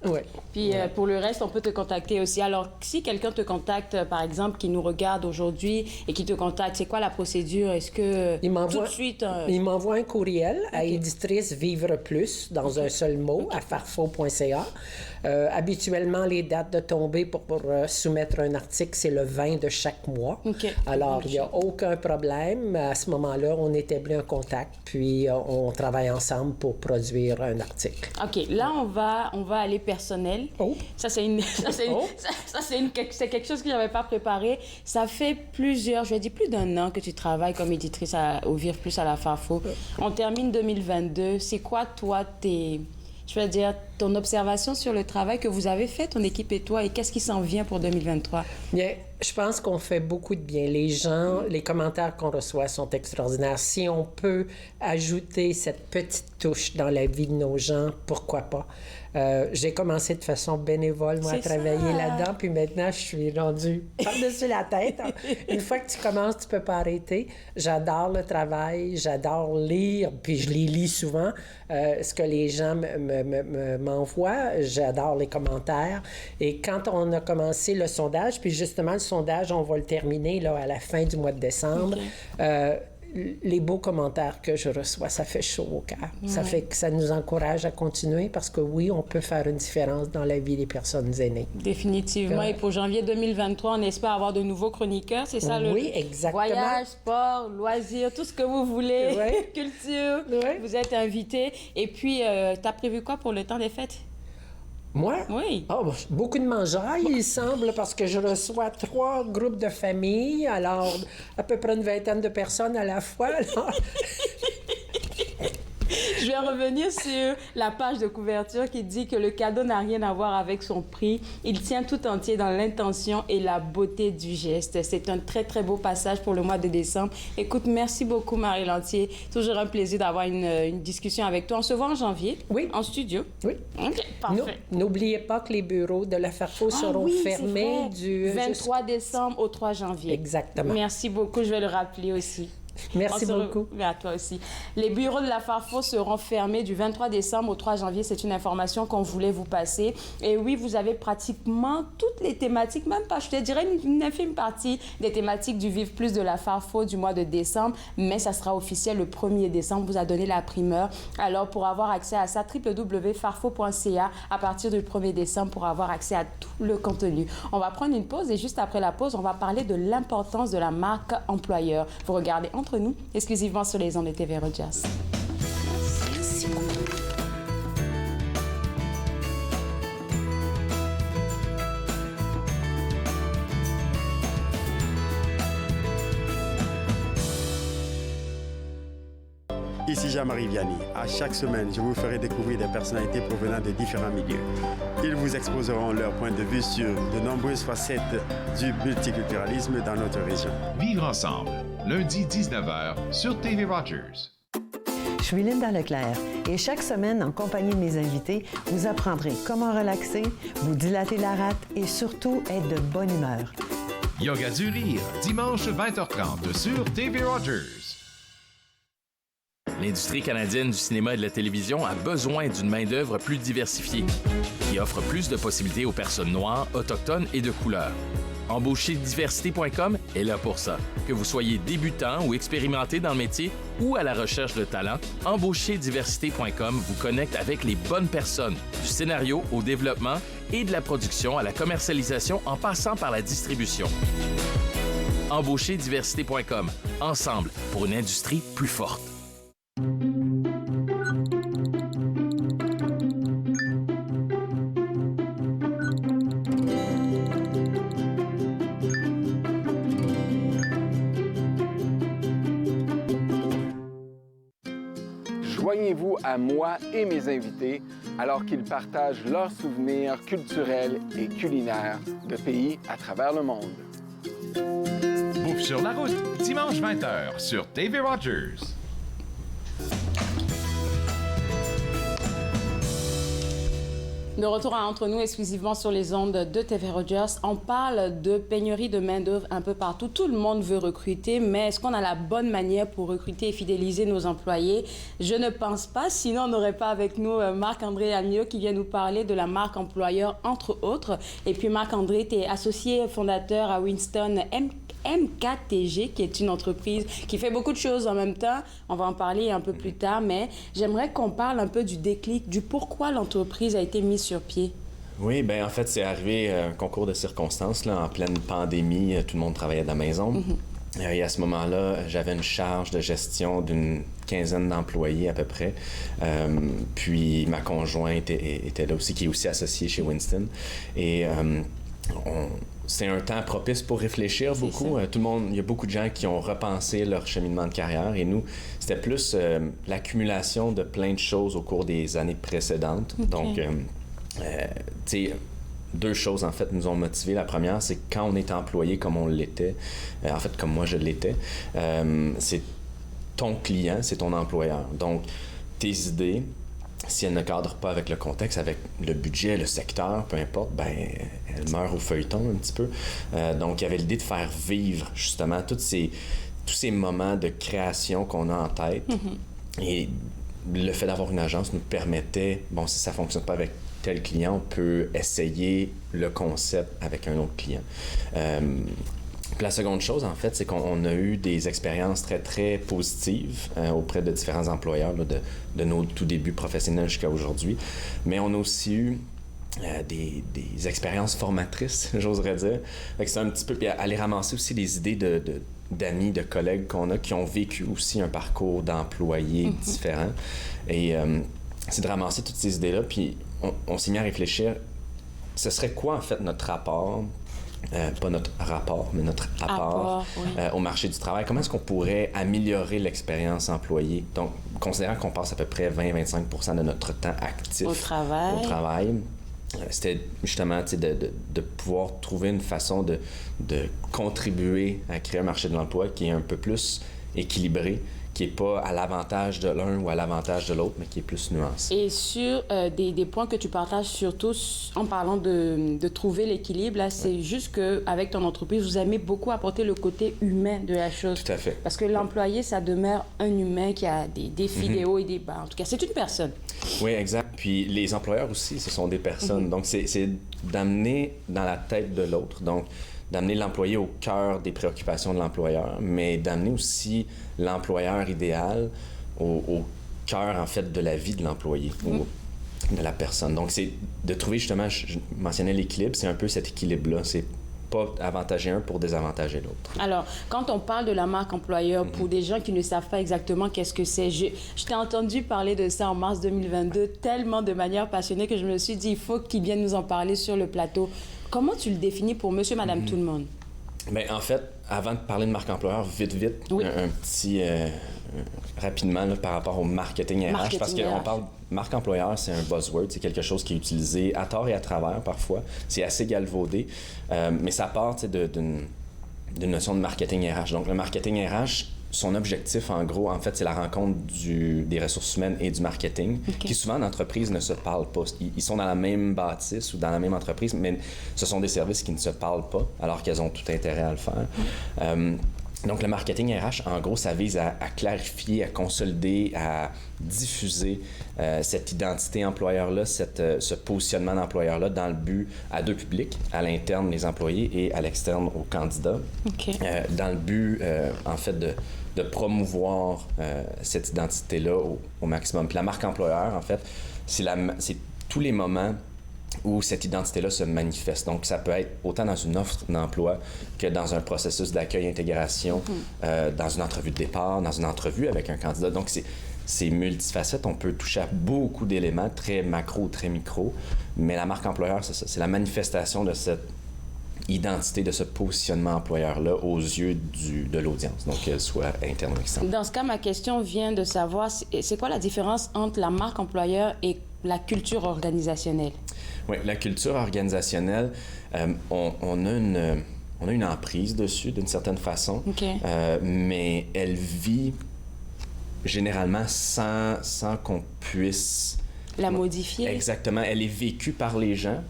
Oui. Puis pour le reste, on peut te contacter aussi. Alors, si quelqu'un te contacte, par exemple, qui nous regarde aujourd'hui et qui te contacte, c'est quoi la procédure? Est-ce que tout de suite... Il m'envoie un courriel à éditrice Vivre Plus, dans un seul mot, à farfo.ca. Habituellement, les dates de tombée pour soumettre un article, c'est le 20 de chaque mois. Alors, il n'y a aucun problème. À ce moment-là, on établit un contact, puis on travaille ensemble pour produire un article. OK. Là, on va aller personnel. Ça, c'est quelque chose que je n'avais pas préparé. Ça fait plus d'1 an que tu travailles comme éditrice au Vivre Plus à la Farfo. On termine 2022. C'est quoi, toi, ton observation sur le travail que vous avez fait, ton équipe et toi, et qu'est-ce qui s'en vient pour 2023? Bien, je pense qu'on fait beaucoup de bien. Les gens, les commentaires qu'on reçoit sont extraordinaires. Si on peut ajouter cette petite touche dans la vie de nos gens, pourquoi pas? J'ai commencé de façon bénévole, moi, à travailler là-dedans, puis maintenant, je suis rendue par-dessus la tête. Une fois que tu commences, tu peux pas arrêter. J'adore le travail, j'adore lire, puis je les lis souvent. Ce que les gens m'envoient, j'adore les commentaires. Et quand on a commencé le sondage, puis justement, le sondage, on va le terminer là, à la fin du mois de décembre, les beaux commentaires que je reçois, ça fait chaud au cœur. Ça fait que ça nous encourage à continuer parce que oui, on peut faire une différence dans la vie des personnes aînées. Définitivement. Et pour janvier 2023, on espère avoir de nouveaux chroniqueurs. C'est ça Oui, exactement. Voyage, sport, loisirs, tout ce que vous voulez. Culture. Vous êtes invités. Et puis, tu as prévu quoi pour le temps des fêtes? Moi? Oui. Beaucoup de mangeailles, il semble, parce que je reçois 3 groupes de famille, alors à peu près une 20aine de personnes à la fois. Alors... Je Je vais revenir sur la page de couverture qui dit que le cadeau n'a rien à voir avec son prix. Il tient tout entier dans l'intention et la beauté du geste. C'est un très, très beau passage pour le mois de décembre. Écoute, merci beaucoup, Marie Lantier. Toujours un plaisir d'avoir une discussion avec toi. On se voit en janvier, en studio. Oui. OK, parfait. N'oubliez pas que les bureaux de la Farfo seront fermés du 23 décembre au 3 janvier. Exactement. Merci beaucoup, je vais le rappeler aussi. Merci beaucoup. Mais à toi aussi. Les bureaux de la Farfo seront fermés du 23 décembre au 3 janvier. C'est une information qu'on voulait vous passer. Et oui, vous avez pratiquement toutes les thématiques, même pas, je te dirais une infime partie des thématiques du Vive Plus de la Farfo du mois de décembre. Mais ça sera officiel le 1er décembre. On vous a donné la primeur. Alors, pour avoir accès à ça, www.farfo.ca à partir du 1er décembre pour avoir accès à tout le contenu. On va prendre une pause et juste après la pause, on va parler de l'importance de la marque employeur. Vous regardez Entre nous, exclusivement sur les ondes de TV Rogers. Merci beaucoup. Ici Jean-Marie Vianney. À chaque semaine, je vous ferai découvrir des personnalités provenant de différents milieux. Ils vous exposeront leur point de vue sur de nombreuses facettes du multiculturalisme dans notre région. Vivre ensemble, lundi 19h sur TV Rogers. Je suis Linda Leclerc et chaque semaine, en compagnie de mes invités, vous apprendrez comment relaxer, vous dilater la rate et surtout être de bonne humeur. Yoga du rire, dimanche 20h30 sur TV Rogers. L'industrie canadienne du cinéma et de la télévision a besoin d'une main-d'œuvre plus diversifiée, qui offre plus de possibilités aux personnes noires, autochtones et de couleur. Embaucherdiversité.com est là pour ça. Que vous soyez débutant ou expérimenté dans le métier ou à la recherche de talent, Embaucherdiversité.com vous connecte avec les bonnes personnes, du scénario au développement et de la production à la commercialisation en passant par la distribution. Embaucherdiversité.com, ensemble pour une industrie plus forte. Joignez-vous à moi et mes invités alors qu'ils partagent leurs souvenirs culturels et culinaires de pays à travers le monde. Bouffe sur la route, dimanche 20h sur TV Rogers. De retour à Entre nous, exclusivement sur les ondes de TV Rogers. On parle de pénurie de main-d'œuvre un peu partout. Tout le monde veut recruter, mais est-ce qu'on a la bonne manière pour recruter et fidéliser nos employés? Je ne pense pas, sinon on n'aurait pas avec nous Marc-André Amiot qui vient nous parler de la marque employeur, entre autres. Et puis Marc-André, tu es associé fondateur à Winston MKTG, qui est une entreprise qui fait beaucoup de choses en même temps. On va en parler un peu plus tard, mais j'aimerais qu'on parle un peu du déclic, du pourquoi l'entreprise a été mise sur pied. Oui, bien en fait, c'est arrivé un concours de circonstances, là, en pleine pandémie, tout le monde travaillait de la maison. Et à ce moment-là, j'avais une charge de gestion d'une quinzaine d'employés à peu près. Puis ma conjointe était là aussi, qui est aussi associée chez Winston. Et c'est un temps propice pour réfléchir beaucoup. Tout le monde, il y a beaucoup de gens qui ont repensé leur cheminement de carrière et nous, c'était plus l'accumulation de plein de choses au cours des années précédentes. Okay. Donc, tu sais, deux choses en fait nous ont motivés. La première, c'est quand on est employé comme on l'était, en fait comme moi je l'étais, c'est ton client, c'est ton employeur. Donc, tes idées, si elles ne cadrent pas avec le contexte, avec le budget, le secteur, peu importe, ben elles meurent au feuilleton un petit peu. Donc, il y avait l'idée de faire vivre justement tous ces moments de création qu'on a en tête. Et le fait d'avoir une agence nous permettait, bon, si ça ne fonctionne pas avec tel client, on peut essayer le concept avec un autre client. Puis la seconde chose, en fait, c'est qu'on a eu des expériences très, très positives auprès de différents employeurs là, de nos tout débuts professionnels jusqu'à aujourd'hui. Mais on a aussi eu des expériences formatrices, j'oserais dire. Fait que c'est un petit peu... Puis aller ramasser aussi des idées d'amis, de collègues qu'on a qui ont vécu aussi un parcours d'employés différent. Et c'est de ramasser toutes ces idées-là, puis on s'est mis à réfléchir, ce serait quoi, en fait, notre rapport pas notre rapport, mais notre apport au marché du travail. Comment est-ce qu'on pourrait améliorer l'expérience employée? Donc, considérant qu'on passe à peu près 20-25% de notre temps actif au travail, c'était justement de pouvoir trouver une façon de contribuer à créer un marché de l'emploi qui est un peu plus équilibré, qui n'est pas à l'avantage de l'un ou à l'avantage de l'autre, mais qui est plus nuancé. Et sur des points que tu partages surtout en parlant de trouver l'équilibre, là, c'est juste qu'avec ton entreprise, vous aimez beaucoup apporter le côté humain de la chose. Tout à fait. Parce que l'employé, ça demeure un humain qui a des défis, des hauts et des bas. En tout cas, c'est une personne. Oui, exact. Puis les employeurs aussi, ce sont des personnes. Donc, c'est d'amener dans la tête de l'autre. Donc, d'amener l'employé au cœur des préoccupations de l'employeur, mais d'amener aussi l'employeur idéal au cœur, en fait, de la vie de l'employé, de la personne. Donc, c'est de trouver, justement, je mentionnais l'équilibre, c'est un peu cet équilibre-là. C'est pas avantager un pour désavantager l'autre. Alors, quand on parle de la marque employeur, pour des gens qui ne savent pas exactement qu'est-ce que c'est, je t'ai entendu parler de ça en mars 2022 tellement de manière passionnée que je me suis dit, il faut qu'il vienne nous en parler sur le plateau. Comment tu le définis pour monsieur, madame, tout le monde? Bien, en fait, avant de parler de marque employeur, vite, un petit... rapidement, là, par rapport au marketing RH, parce qu'on parle... Marque employeur, c'est un buzzword, c'est quelque chose qui est utilisé à tort et à travers parfois. C'est assez galvaudé, mais ça part d'une notion de marketing RH. Donc, le marketing RH, son objectif, en gros, en fait, c'est la rencontre des ressources humaines et du marketing, qui souvent, en entreprise, ne se parlent pas. Ils sont dans la même bâtisse ou dans la même entreprise, mais ce sont des services qui ne se parlent pas, alors qu'elles ont tout intérêt à le faire. Donc, le marketing RH, en gros, ça vise à clarifier, à consolider, à diffuser cette identité employeur-là, ce positionnement d'employeur-là dans le but à deux publics, à l'interne, les employés, et à l'externe, aux candidats, dans le but, en fait, de promouvoir cette identité-là au maximum. Puis la marque employeur, en fait, c'est tous les moments où cette identité-là se manifeste. Donc, ça peut être autant dans une offre d'emploi que dans un processus d'accueil-intégration, dans une entrevue de départ, dans une entrevue avec un candidat. Donc, c'est multifacette. On peut toucher à beaucoup d'éléments, très macro, très micro. Mais la marque employeur, c'est ça. C'est la manifestation de cette identité, de ce positionnement employeur-là aux yeux de l'audience, donc qu'elle soit interne ou externe. Dans ce cas, ma question vient de savoir, c'est quoi la différence entre la marque employeur et la culture organisationnelle? Oui, la culture organisationnelle, on a une emprise dessus, d'une certaine façon, mais elle vit généralement sans qu'on puisse... La modifier? Exactement. Elle est vécue par les gens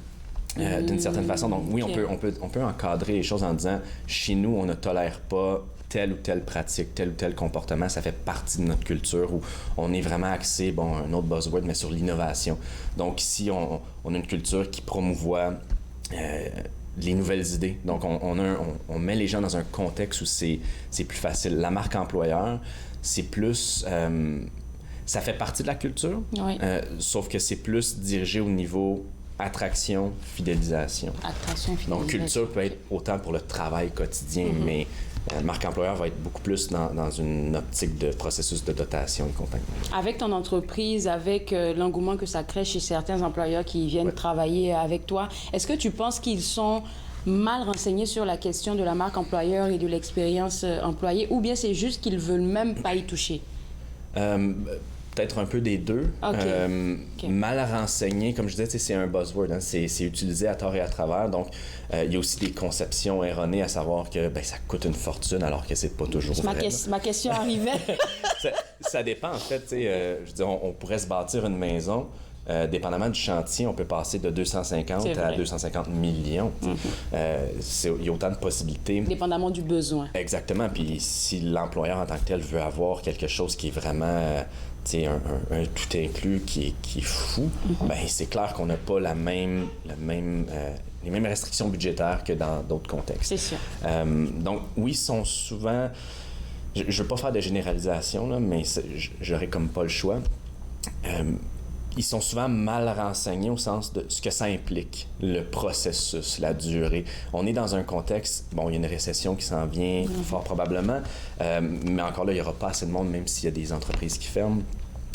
d'une certaine façon. Donc oui, on peut encadrer les choses en disant, chez nous, on ne tolère pas telle ou telle pratique, tel ou tel comportement, ça fait partie de notre culture où on est vraiment axé, un autre buzzword, mais sur l'innovation. Donc ici, on a une culture qui promouvoit les nouvelles idées. Donc on met les gens dans un contexte où c'est plus facile. La marque employeur, c'est plus... ça fait partie de la culture, sauf que c'est plus dirigé au niveau attraction, fidélisation. Donc culture peut être autant pour le travail quotidien, mais marque employeur va être beaucoup plus dans une optique de processus de dotation et compagnie. Avec ton entreprise, avec l'engouement que ça crée chez certains employeurs qui viennent travailler avec toi, est-ce que tu penses qu'ils sont mal renseignés sur la question de la marque employeur et de l'expérience employée, ou bien c'est juste qu'ils veulent même pas y toucher? Peut-être un peu des deux. Mal renseigné, comme je disais, c'est un buzzword, hein, c'est utilisé à tort et à travers. Donc, il y a aussi des conceptions erronées, à savoir que ça coûte une fortune alors que c'est pas toujours vrai. Ma question arrivait. ça dépend, en fait. Je veux dire, on pourrait se bâtir une maison. Dépendamment du chantier, on peut passer de 250 à 250 millions. Il y a autant de possibilités. Dépendamment du besoin. Exactement. Puis si l'employeur en tant que tel veut avoir quelque chose qui est vraiment... un tout inclus qui est fou, c'est clair qu'on n'a pas les mêmes restrictions budgétaires que dans d'autres contextes. C'est sûr. Donc, oui, ils sont souvent... Je ne veux pas faire de généralisation, là, mais j'aurais comme pas le choix. Ils sont souvent mal renseignés au sens de ce que ça implique, le processus, la durée. On est dans un contexte, il y a une récession qui s'en vient fort probablement, mais encore là, il n'y aura pas assez de monde, même s'il y a des entreprises qui ferment.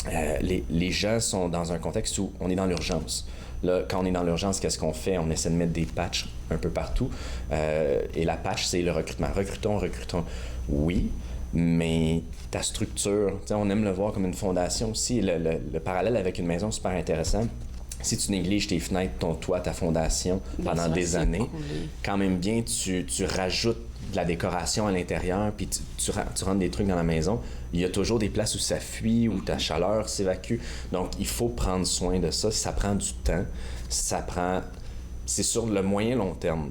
les gens sont dans un contexte où on est dans l'urgence. Là, quand on est dans l'urgence, qu'est-ce qu'on fait? On essaie de mettre des patchs un peu partout. Et la patch, c'est le recrutement. Recrutons. Oui, mais ta structure, on aime le voir comme une fondation aussi. Le parallèle avec une maison, super intéressant. Si tu négliges tes fenêtres, ton toit, ta fondation pendant des années, quand même bien, tu rajoutes de la décoration à l'intérieur, puis tu rentres des trucs dans la maison, il y a toujours des places où ça fuit, où ta chaleur s'évacue. Donc, il faut prendre soin de ça. Ça prend du temps. C'est sur le moyen long terme.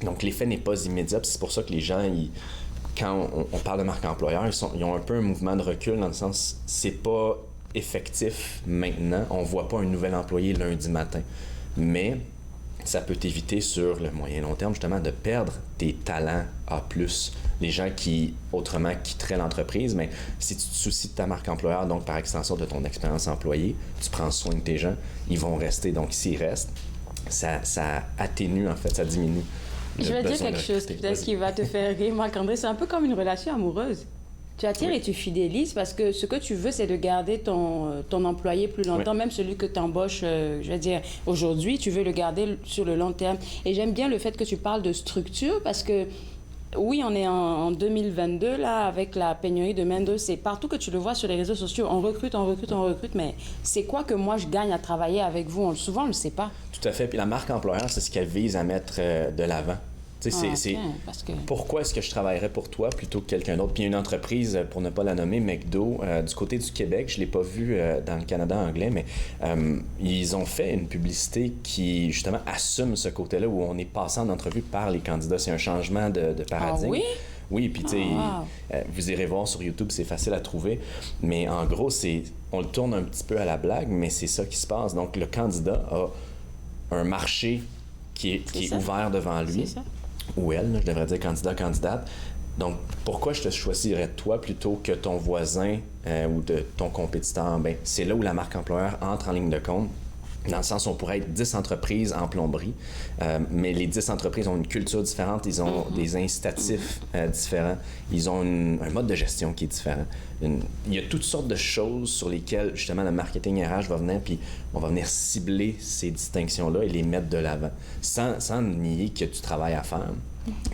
Donc, l'effet n'est pas immédiat. C'est pour ça que les gens, quand on parle de marque employeur, ils ont un peu un mouvement de recul dans le sens, c'est pas effectif maintenant. On voit pas un nouvel employé lundi matin. Mais ça peut t'éviter sur le moyen long terme, justement, de perdre tes talents A+. Les gens qui, autrement, quitteraient l'entreprise, mais si tu te soucies de ta marque employeur, donc par extension de ton expérience employée, tu prends soin de tes gens, ils vont rester. Donc, s'ils restent, ça atténue, en fait, ça diminue. Je vais dire quelque chose peut-être qui va te faire rire, Marc-André. C'est un peu comme une relation amoureuse. Tu attires et tu fidélises parce que ce que tu veux, c'est de garder ton employé plus longtemps, même celui que tu embauches, je vais dire, aujourd'hui, tu veux le garder sur le long terme. Et j'aime bien le fait que tu parles de structure parce que, oui, on est en 2022, là, avec la pénurie de main-d'œuvre. C'est partout que tu le vois sur les réseaux sociaux. On recrute, mais c'est quoi que moi, je gagne à travailler avec vous? Souvent, on ne le sait pas. Tout à fait. Puis la marque employeur, c'est ce qu'elle vise à mettre de l'avant. Pourquoi est-ce que je travaillerais pour toi plutôt que quelqu'un d'autre? Puis il y a une entreprise, pour ne pas la nommer, McDo, du côté du Québec, je ne l'ai pas vu dans le Canada anglais, mais ils ont fait une publicité qui, justement, assume ce côté-là où on est passé en entrevue par les candidats. C'est un changement de paradigme. Ah oui? Oui, puis tu sais, vous irez voir sur YouTube, c'est facile à trouver. Mais en gros, on le tourne un petit peu à la blague, mais c'est ça qui se passe. Donc, le candidat a un marché qui est ouvert devant lui. C'est ça. Ou elle, je devrais dire candidat-candidate. Donc, pourquoi je te choisirais toi plutôt que ton voisin ou de ton compétiteur? Bien, c'est là où la marque employeur entre en ligne de compte. Dans le sens où on pourrait être 10 entreprises en plomberie, mais les 10 entreprises ont une culture différente, ils ont des incitatifs différents, ils ont un mode de gestion qui est différent. Il y a toutes sortes de choses sur lesquelles, justement, le marketing RH va venir, puis on va venir cibler ces distinctions-là et les mettre de l'avant, sans nier que tu travailles à faire.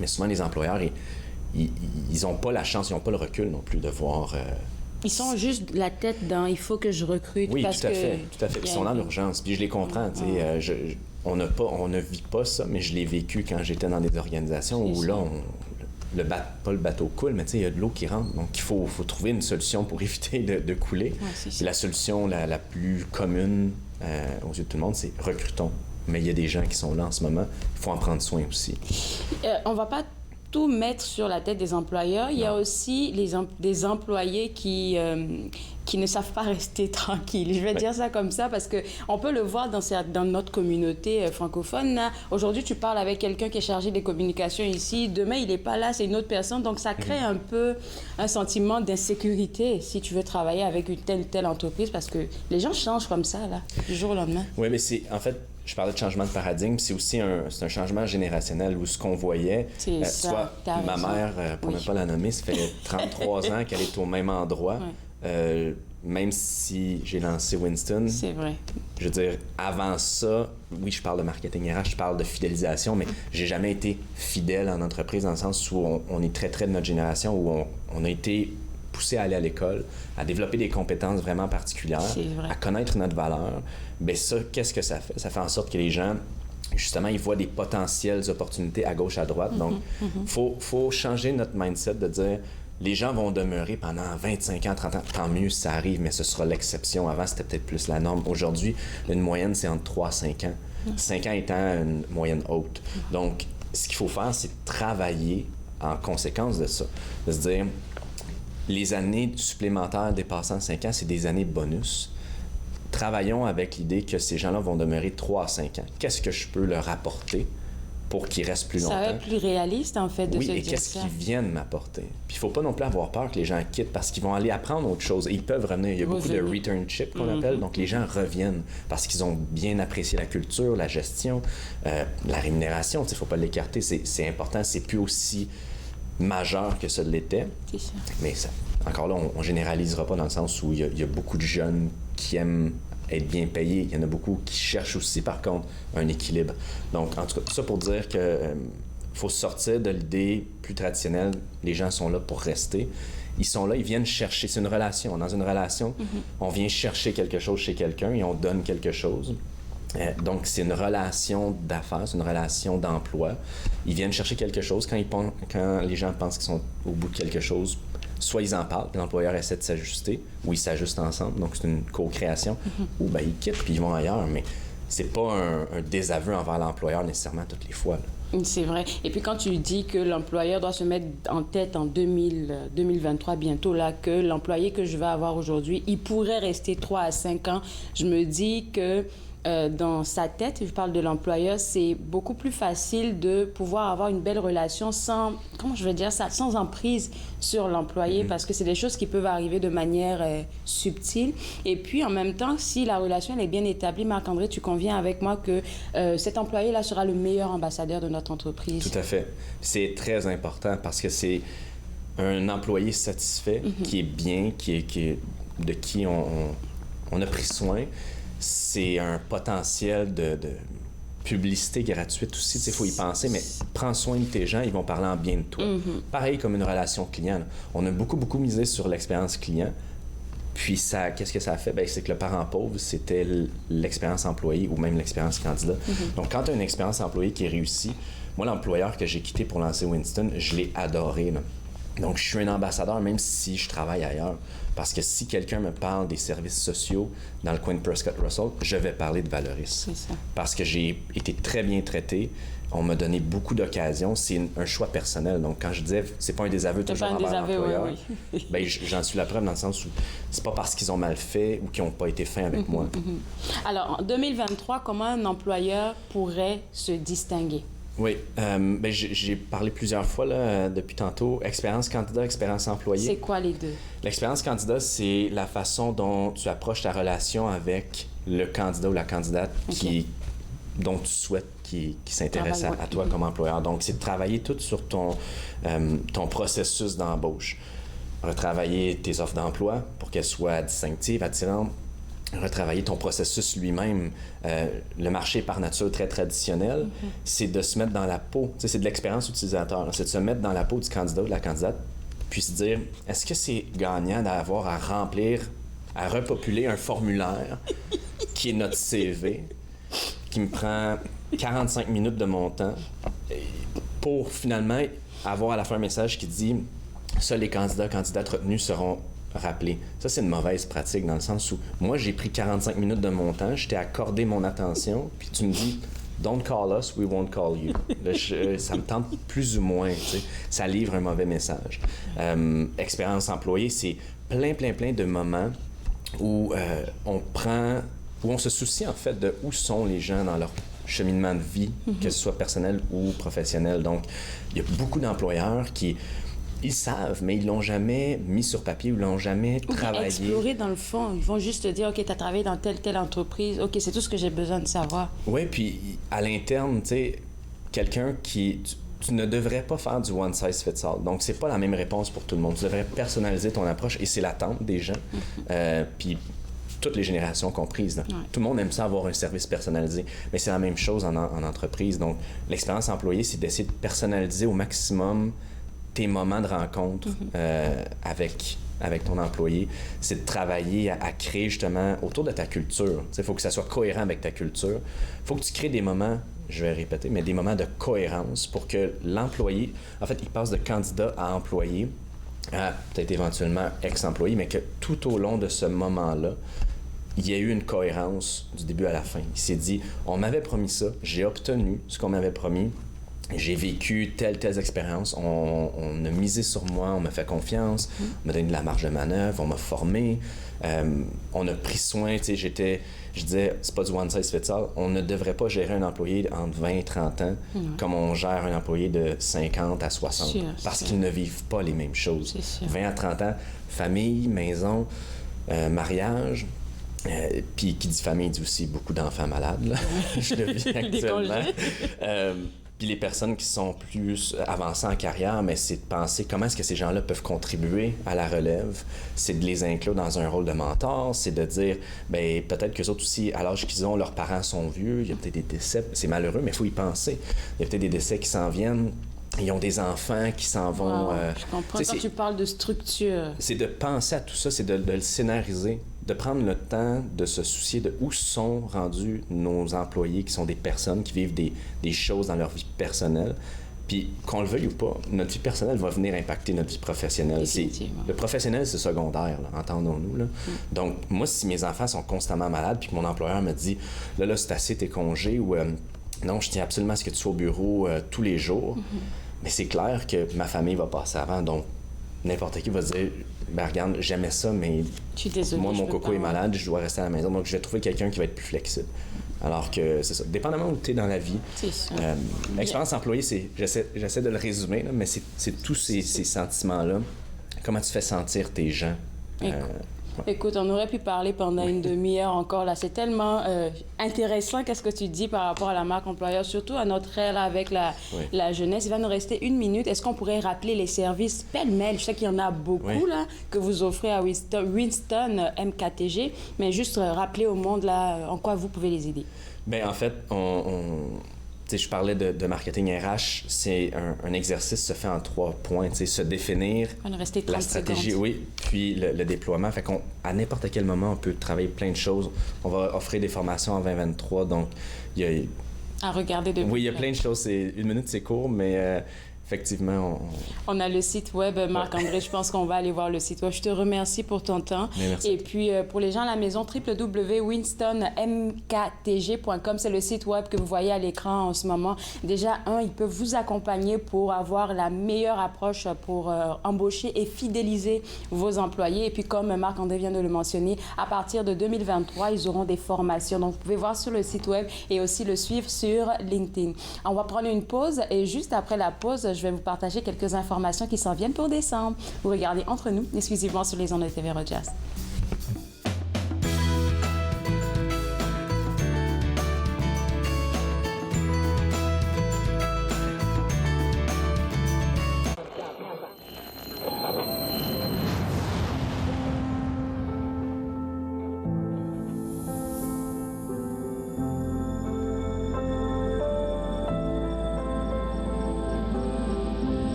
Mais souvent, les employeurs, ils n'ont pas la chance, ils n'ont pas le recul non plus de voir... Ils sont juste la tête dans « il faut que je recrute ». Oui, tout à fait. Ils sont dans l'urgence. Puis je les comprends. On ne vit pas ça, mais je l'ai vécu quand j'étais dans des organisations où là, pas le bateau coule, mais il y a de l'eau qui rentre. Donc, il faut trouver une solution pour éviter de couler. Ouais, la solution la plus commune aux yeux de tout le monde, c'est recrutons. Mais il y a des gens qui sont là en ce moment. Il faut en prendre soin aussi. On va pas tout mettre sur la tête des employeurs. Il y a aussi des employés qui ne savent pas rester tranquilles. Je vais dire ça comme ça parce qu'on peut le voir dans notre communauté francophone. Là. Aujourd'hui, tu parles avec quelqu'un qui est chargé des communications ici. Demain, il n'est pas là, c'est une autre personne. Donc, ça crée un peu un sentiment d'insécurité si tu veux travailler avec une telle entreprise parce que les gens changent comme ça, là, du jour au lendemain. Oui, mais c'est... En fait, je parlais de changement de paradigme, c'est aussi un changement générationnel où ce qu'on voyait, soit ma mère, pour ne pas la nommer, ça fait 33 ans qu'elle est au même endroit. Ouais. Même si j'ai lancé Winston, c'est vrai. Je veux dire, avant ça, oui, je parle de marketing RH, je parle de fidélisation, mais j'ai jamais été fidèle en entreprise dans le sens où on est très de notre génération, où on a été poussé à aller à l'école, à développer des compétences vraiment particulières, à connaître notre valeur. Bien ça, qu'est-ce que ça fait? Ça fait en sorte que les gens, justement, ils voient des potentielles opportunités à gauche, à droite. Donc, faut changer notre mindset de dire les gens vont demeurer pendant 25 ans, 30 ans. Tant mieux si ça arrive, mais ce sera l'exception. Avant, c'était peut-être plus la norme. Aujourd'hui, une moyenne, c'est entre 3 et 5 ans. 5 ans étant une moyenne haute. Donc, ce qu'il faut faire, c'est travailler en conséquence de ça. De se dire, les années supplémentaires dépassant 5 ans, c'est des années bonus. Travaillons avec l'idée que ces gens-là vont demeurer 3 à 5 ans. Qu'est-ce que je peux leur apporter pour qu'ils restent plus longtemps? Ça va être plus réaliste, en fait, de se dire ça. Oui, et qu'est-ce qu'ils viennent m'apporter? Puis il ne faut pas non plus avoir peur que les gens quittent parce qu'ils vont aller apprendre autre chose. Et ils peuvent revenir. Il y a beaucoup de returnship qu'on appelle. Donc les gens reviennent parce qu'ils ont bien apprécié la culture, la gestion, la rémunération. Il ne faut pas l'écarter. C'est important. C'est plus aussi majeur que ça l'était. C'est ça. Mais ça, encore là, on généralisera pas dans le sens où il y a beaucoup de jeunes qui aiment être bien payés. Il y en a beaucoup qui cherchent aussi, par contre, un équilibre. Donc, en tout cas, tout ça pour dire que faut sortir de l'idée plus traditionnelle. Les gens sont là pour rester. Ils sont là, ils viennent chercher. C'est une relation. Dans une relation, on vient chercher quelque chose chez quelqu'un et on donne quelque chose. Donc, c'est une relation d'affaires, c'est une relation d'emploi. Ils viennent chercher quelque chose. Quand les gens pensent qu'ils sont au bout de quelque chose, soit ils en parlent, puis l'employeur essaie de s'ajuster, ou ils s'ajustent ensemble, donc c'est une co-création, ou bien ils quittent puis ils vont ailleurs, mais c'est pas un désaveu envers l'employeur nécessairement toutes les fois, là. C'est vrai. Et puis quand tu dis que l'employeur doit se mettre en tête en 2023 bientôt, là, que l'employé que je vais avoir aujourd'hui, il pourrait rester 3 à 5 ans, je me dis que dans sa tête, je parle de l'employeur, c'est beaucoup plus facile de pouvoir avoir une belle relation sans, comment je veux dire ça, sans emprise sur l'employé, parce que c'est des choses qui peuvent arriver de manière subtile. Et puis, en même temps, si la relation elle est bien établie, Marc-André, tu conviens avec moi que cet employé-là sera le meilleur ambassadeur de notre entreprise. Tout à fait. C'est très important parce que c'est un employé satisfait, qui est bien, de qui on a pris soin. C'est un potentiel de publicité gratuite aussi. Il faut y penser, mais prends soin de tes gens, ils vont parler en bien de toi. Pareil comme une relation client. On a beaucoup misé sur l'expérience client. Puis, qu'est-ce que ça a fait? Bien, c'est que le parent pauvre, c'était l'expérience employé ou même l'expérience candidat. Donc, quand tu as une expérience employée qui est réussie, moi, l'employeur que j'ai quitté pour lancer Winston, je l'ai adoré, là. Donc, je suis un ambassadeur, même si je travaille ailleurs. Parce que si quelqu'un me parle des services sociaux dans le coin de Prescott-Russell, je vais parler de Valoris. C'est ça. Parce que j'ai été très bien traité. On m'a donné beaucoup d'occasions. C'est un choix personnel. Donc, quand je disais, c'est pas un désaveu toujours envers l'employeur, ben, j'en suis la preuve dans le sens où c'est pas parce qu'ils ont mal fait ou qu'ils n'ont pas été fins avec moi. Alors, en 2023, comment un employeur pourrait se distinguer? Oui, ben j'ai parlé plusieurs fois là, depuis tantôt. Expérience candidat, expérience employé. C'est quoi les deux? L'expérience candidat, c'est la façon dont tu approches ta relation avec le candidat ou la candidate dont tu souhaites qui s'intéresse à toi comme employeur. Donc, c'est de travailler tout sur ton processus d'embauche. Retravailler tes offres d'emploi pour qu'elles soient distinctives, attirantes. Retravailler ton processus lui-même. Le marché par nature très traditionnel, c'est de se mettre dans la peau. Tu sais, c'est de l'expérience utilisateur. C'est de se mettre dans la peau du candidat ou de la candidate, puis se dire, est-ce que c'est gagnant d'avoir à remplir, à repopuler un formulaire qui est notre CV, qui me prend 45 minutes de mon temps, pour finalement avoir à la fin un message qui dit, seuls les candidates retenus seront rappeler. Ça, c'est une mauvaise pratique dans le sens où moi, j'ai pris 45 minutes de mon temps, je t'ai accordé mon attention, puis tu me dis « Don't call us, we won't call you ». Ça me tente plus ou moins, tu sais. Ça livre un mauvais message. Expérience employée, c'est plein de moments où où on se soucie en fait de où sont les gens dans leur cheminement de vie, que ce soit personnel ou professionnel. Donc, il y a beaucoup d'employeurs qui ils savent, mais ils l'ont jamais mis sur papier ou l'ont jamais travaillé. Explorer dans le fond. Ils vont juste te dire, OK, tu as travaillé dans telle entreprise. OK, c'est tout ce que j'ai besoin de savoir. Oui, puis à l'interne, tu sais, quelqu'un qui... Tu ne devrais pas faire du one size fits all. Donc, c'est pas la même réponse pour tout le monde. Tu devrais personnaliser ton approche et c'est l'attente des gens. Puis toutes les générations comprises. Ouais. Tout le monde aime ça avoir un service personnalisé. Mais c'est la même chose en entreprise. Donc, l'expérience employée, c'est d'essayer de personnaliser au maximum tes moments de rencontre avec ton employé. C'est de travailler à créer justement autour de ta culture. Il faut que ça soit cohérent avec ta culture. Il faut que tu crées des moments, je vais répéter, mais des moments de cohérence pour que l'employé, en fait, il passe de candidat à employé, à peut-être éventuellement ex-employé, mais que tout au long de ce moment-là, il y a eu une cohérence du début à la fin. Il s'est dit, on m'avait promis ça, j'ai obtenu ce qu'on m'avait promis, j'ai vécu telle expérience, on a misé sur moi, on m'a fait confiance, on m'a donné de la marge de manœuvre, on m'a formé, on a pris soin, tu sais, je disais, c'est pas du one size fits all, on ne devrait pas gérer un employé entre 20 et 30 ans comme on gère un employé de 50 à 60, parce qu'ils ne vivent pas les mêmes choses. 20 à 30 ans, famille, maison, mariage, puis qui dit famille dit aussi beaucoup d'enfants malades, là. Je le vis actuellement. Puis les personnes qui sont plus avancées en carrière, mais c'est de penser comment est-ce que ces gens-là peuvent contribuer à la relève. C'est de les inclure dans un rôle de mentor, c'est de dire, bien, peut-être qu'eux autres aussi, à l'âge qu'ils ont, leurs parents sont vieux, il y a peut-être des décès, c'est malheureux, mais il faut y penser. Il y a peut-être des décès qui s'en viennent. Ils ont des enfants qui s'en vont... je comprends. Quand tu parles de structure... C'est de penser à tout ça, c'est de le scénariser, de prendre le temps de se soucier de où sont rendus nos employés, qui sont des personnes qui vivent des choses dans leur vie personnelle. Puis, qu'on le veuille ou pas, notre vie personnelle va venir impacter notre vie professionnelle. Le professionnel, c'est secondaire, là, entendons-nous. Là. Donc, moi, si mes enfants sont constamment malades, puis que mon employeur me dit « Là, c'est assez tes congés » ou non, je tiens absolument à ce que tu sois au bureau tous les jours. Mais c'est clair que ma famille va passer avant. Donc, n'importe qui va se dire, ben regarde, j'aimais ça, mais moi, mon coco est malade, je dois rester à la maison. Donc, je vais trouver quelqu'un qui va être plus flexible. Alors que c'est ça. Dépendamment où tu es dans la vie, l'expérience employée, j'essaie de le résumer, là, mais c'est tous ces sentiments-là. Comment tu fais sentir tes gens. Écoute, on aurait pu parler pendant une demi-heure encore. Là, c'est tellement intéressant qu'est-ce que tu dis par rapport à la marque employeur, surtout à notre ère là, avec la jeunesse. Il va nous rester 1 minute. Est-ce qu'on pourrait rappeler les services pêle-mêle? Je sais qu'il y en a beaucoup là, que vous offrez à Winston MKTG, mais juste rappeler au monde là, en quoi vous pouvez les aider. Bien, en fait, je parlais de marketing RH, c'est un exercice se fait en 3 points. Se définir la stratégie, puis le déploiement. Fait qu'à n'importe quel moment, on peut travailler plein de choses. On va offrir des formations en 2023, donc il y a... À regarder de Oui, il y a plein de choses. 1 minute, c'est court, mais... Effectivement, on a le site web, Marc-André, je pense qu'on va aller voir le site web. Je te remercie pour ton temps. Merci. Et puis, pour les gens à la maison, www.winstonmktg.com, c'est le site web que vous voyez à l'écran en ce moment. Déjà, ils peuvent vous accompagner pour avoir la meilleure approche pour embaucher et fidéliser vos employés. Et puis, comme Marc-André vient de le mentionner, à partir de 2023, ils auront des formations. Donc, vous pouvez voir sur le site web et aussi le suivre sur LinkedIn. On va prendre une pause et juste après la pause, je vais vous partager quelques informations qui s'en viennent pour décembre. Vous regardez Entre nous, exclusivement sur les ondes de TV Rogers.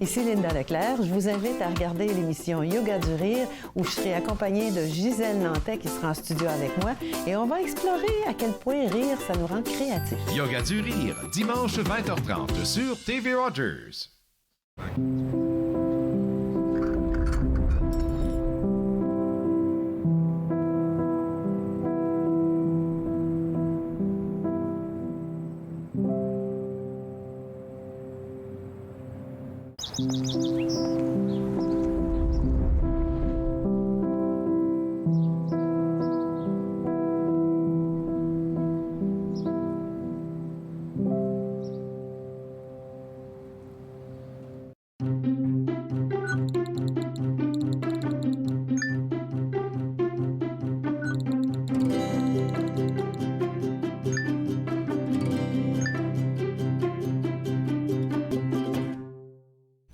Ici Linda Leclerc. Je vous invite à regarder l'émission Yoga du rire où je serai accompagnée de Gisèle Nantais qui sera en studio avec moi et on va explorer à quel point rire, ça nous rend créatifs. Yoga du rire, dimanche 20h30 sur TV Rogers.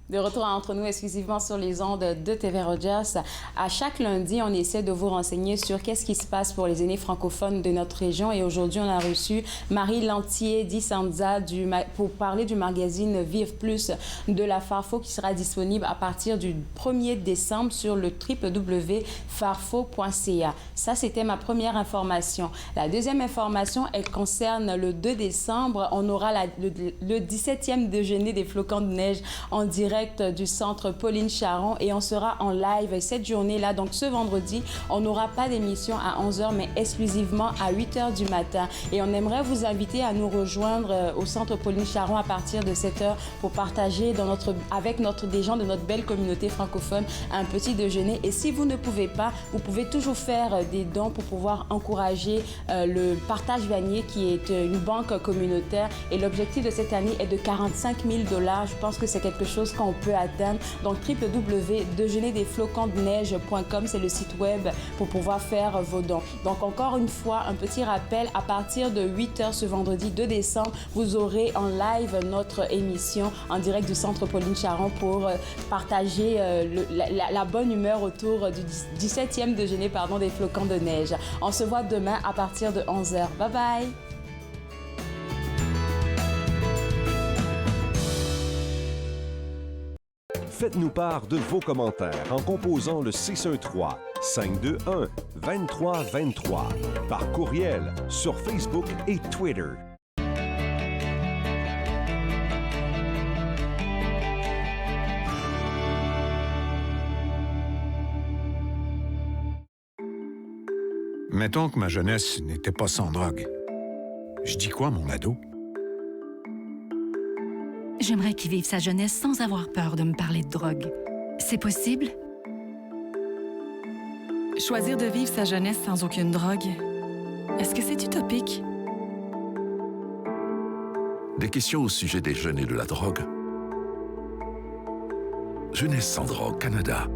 De retour Entre nous exclusivement sur les ondes de TV Rogers. À chaque lundi, on essaie de vous renseigner sur qu'est-ce qui se passe pour les aînés francophones de notre région. Et aujourd'hui, on a reçu Marie Lantier d'Isanza pour parler du magazine Vive Plus de la Farfo qui sera disponible à partir du 1er décembre sur le www.farfo.ca. Ça, c'était ma première information. La deuxième information, elle concerne le 2 décembre. On aura le 17e déjeuner des flocons de neige en direct direct du centre Pauline Charon et on sera en live cette journée-là. Donc ce vendredi, on n'aura pas d'émission à 11h, mais exclusivement à 8h du matin. Et on aimerait vous inviter à nous rejoindre au centre Pauline Charon à partir de 7h pour partager avec des gens de notre belle communauté francophone un petit déjeuner. Et si vous ne pouvez pas, vous pouvez toujours faire des dons pour pouvoir encourager le Partage Vanier qui est une banque communautaire. Et l'objectif de cette année est de 45 000 $. Je pense que c'est quelque chose qu'on peut atteindre. Donc www.déjeunerdesfloconsdeneige.com, c'est le site web pour pouvoir faire vos dons. Donc encore une fois, un petit rappel, à partir de 8h ce vendredi 2 décembre, vous aurez en live notre émission en direct du centre Pauline Charon pour partager la bonne humeur autour du 17e déjeuner des flocons de neige. On se voit demain à partir de 11h. Bye bye! Faites-nous part de vos commentaires en composant le 613-521-2323 par courriel sur Facebook et Twitter. Mettons que ma jeunesse n'était pas sans drogue. Je dis quoi, mon ado? J'aimerais qu'il vive sa jeunesse sans avoir peur de me parler de drogue. C'est possible? Choisir de vivre sa jeunesse sans aucune drogue, est-ce que c'est utopique? Des questions au sujet des jeunes et de la drogue. Jeunesse sans drogue, Canada.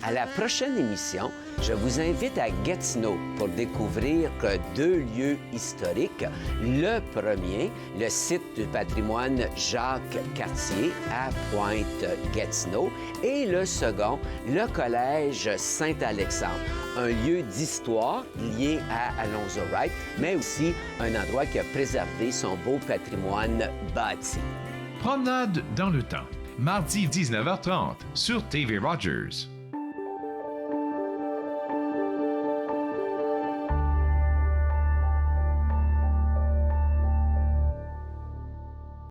À la prochaine émission, je vous invite à Gatineau pour découvrir 2 lieux historiques. Le premier, le site du patrimoine Jacques-Cartier à Pointe-Gatineau. Et le second, le collège Saint-Alexandre, un lieu d'histoire lié à Alonzo Wright, mais aussi un endroit qui a préservé son beau patrimoine bâti. Promenade dans le temps, mardi 19h30 sur TV Rogers.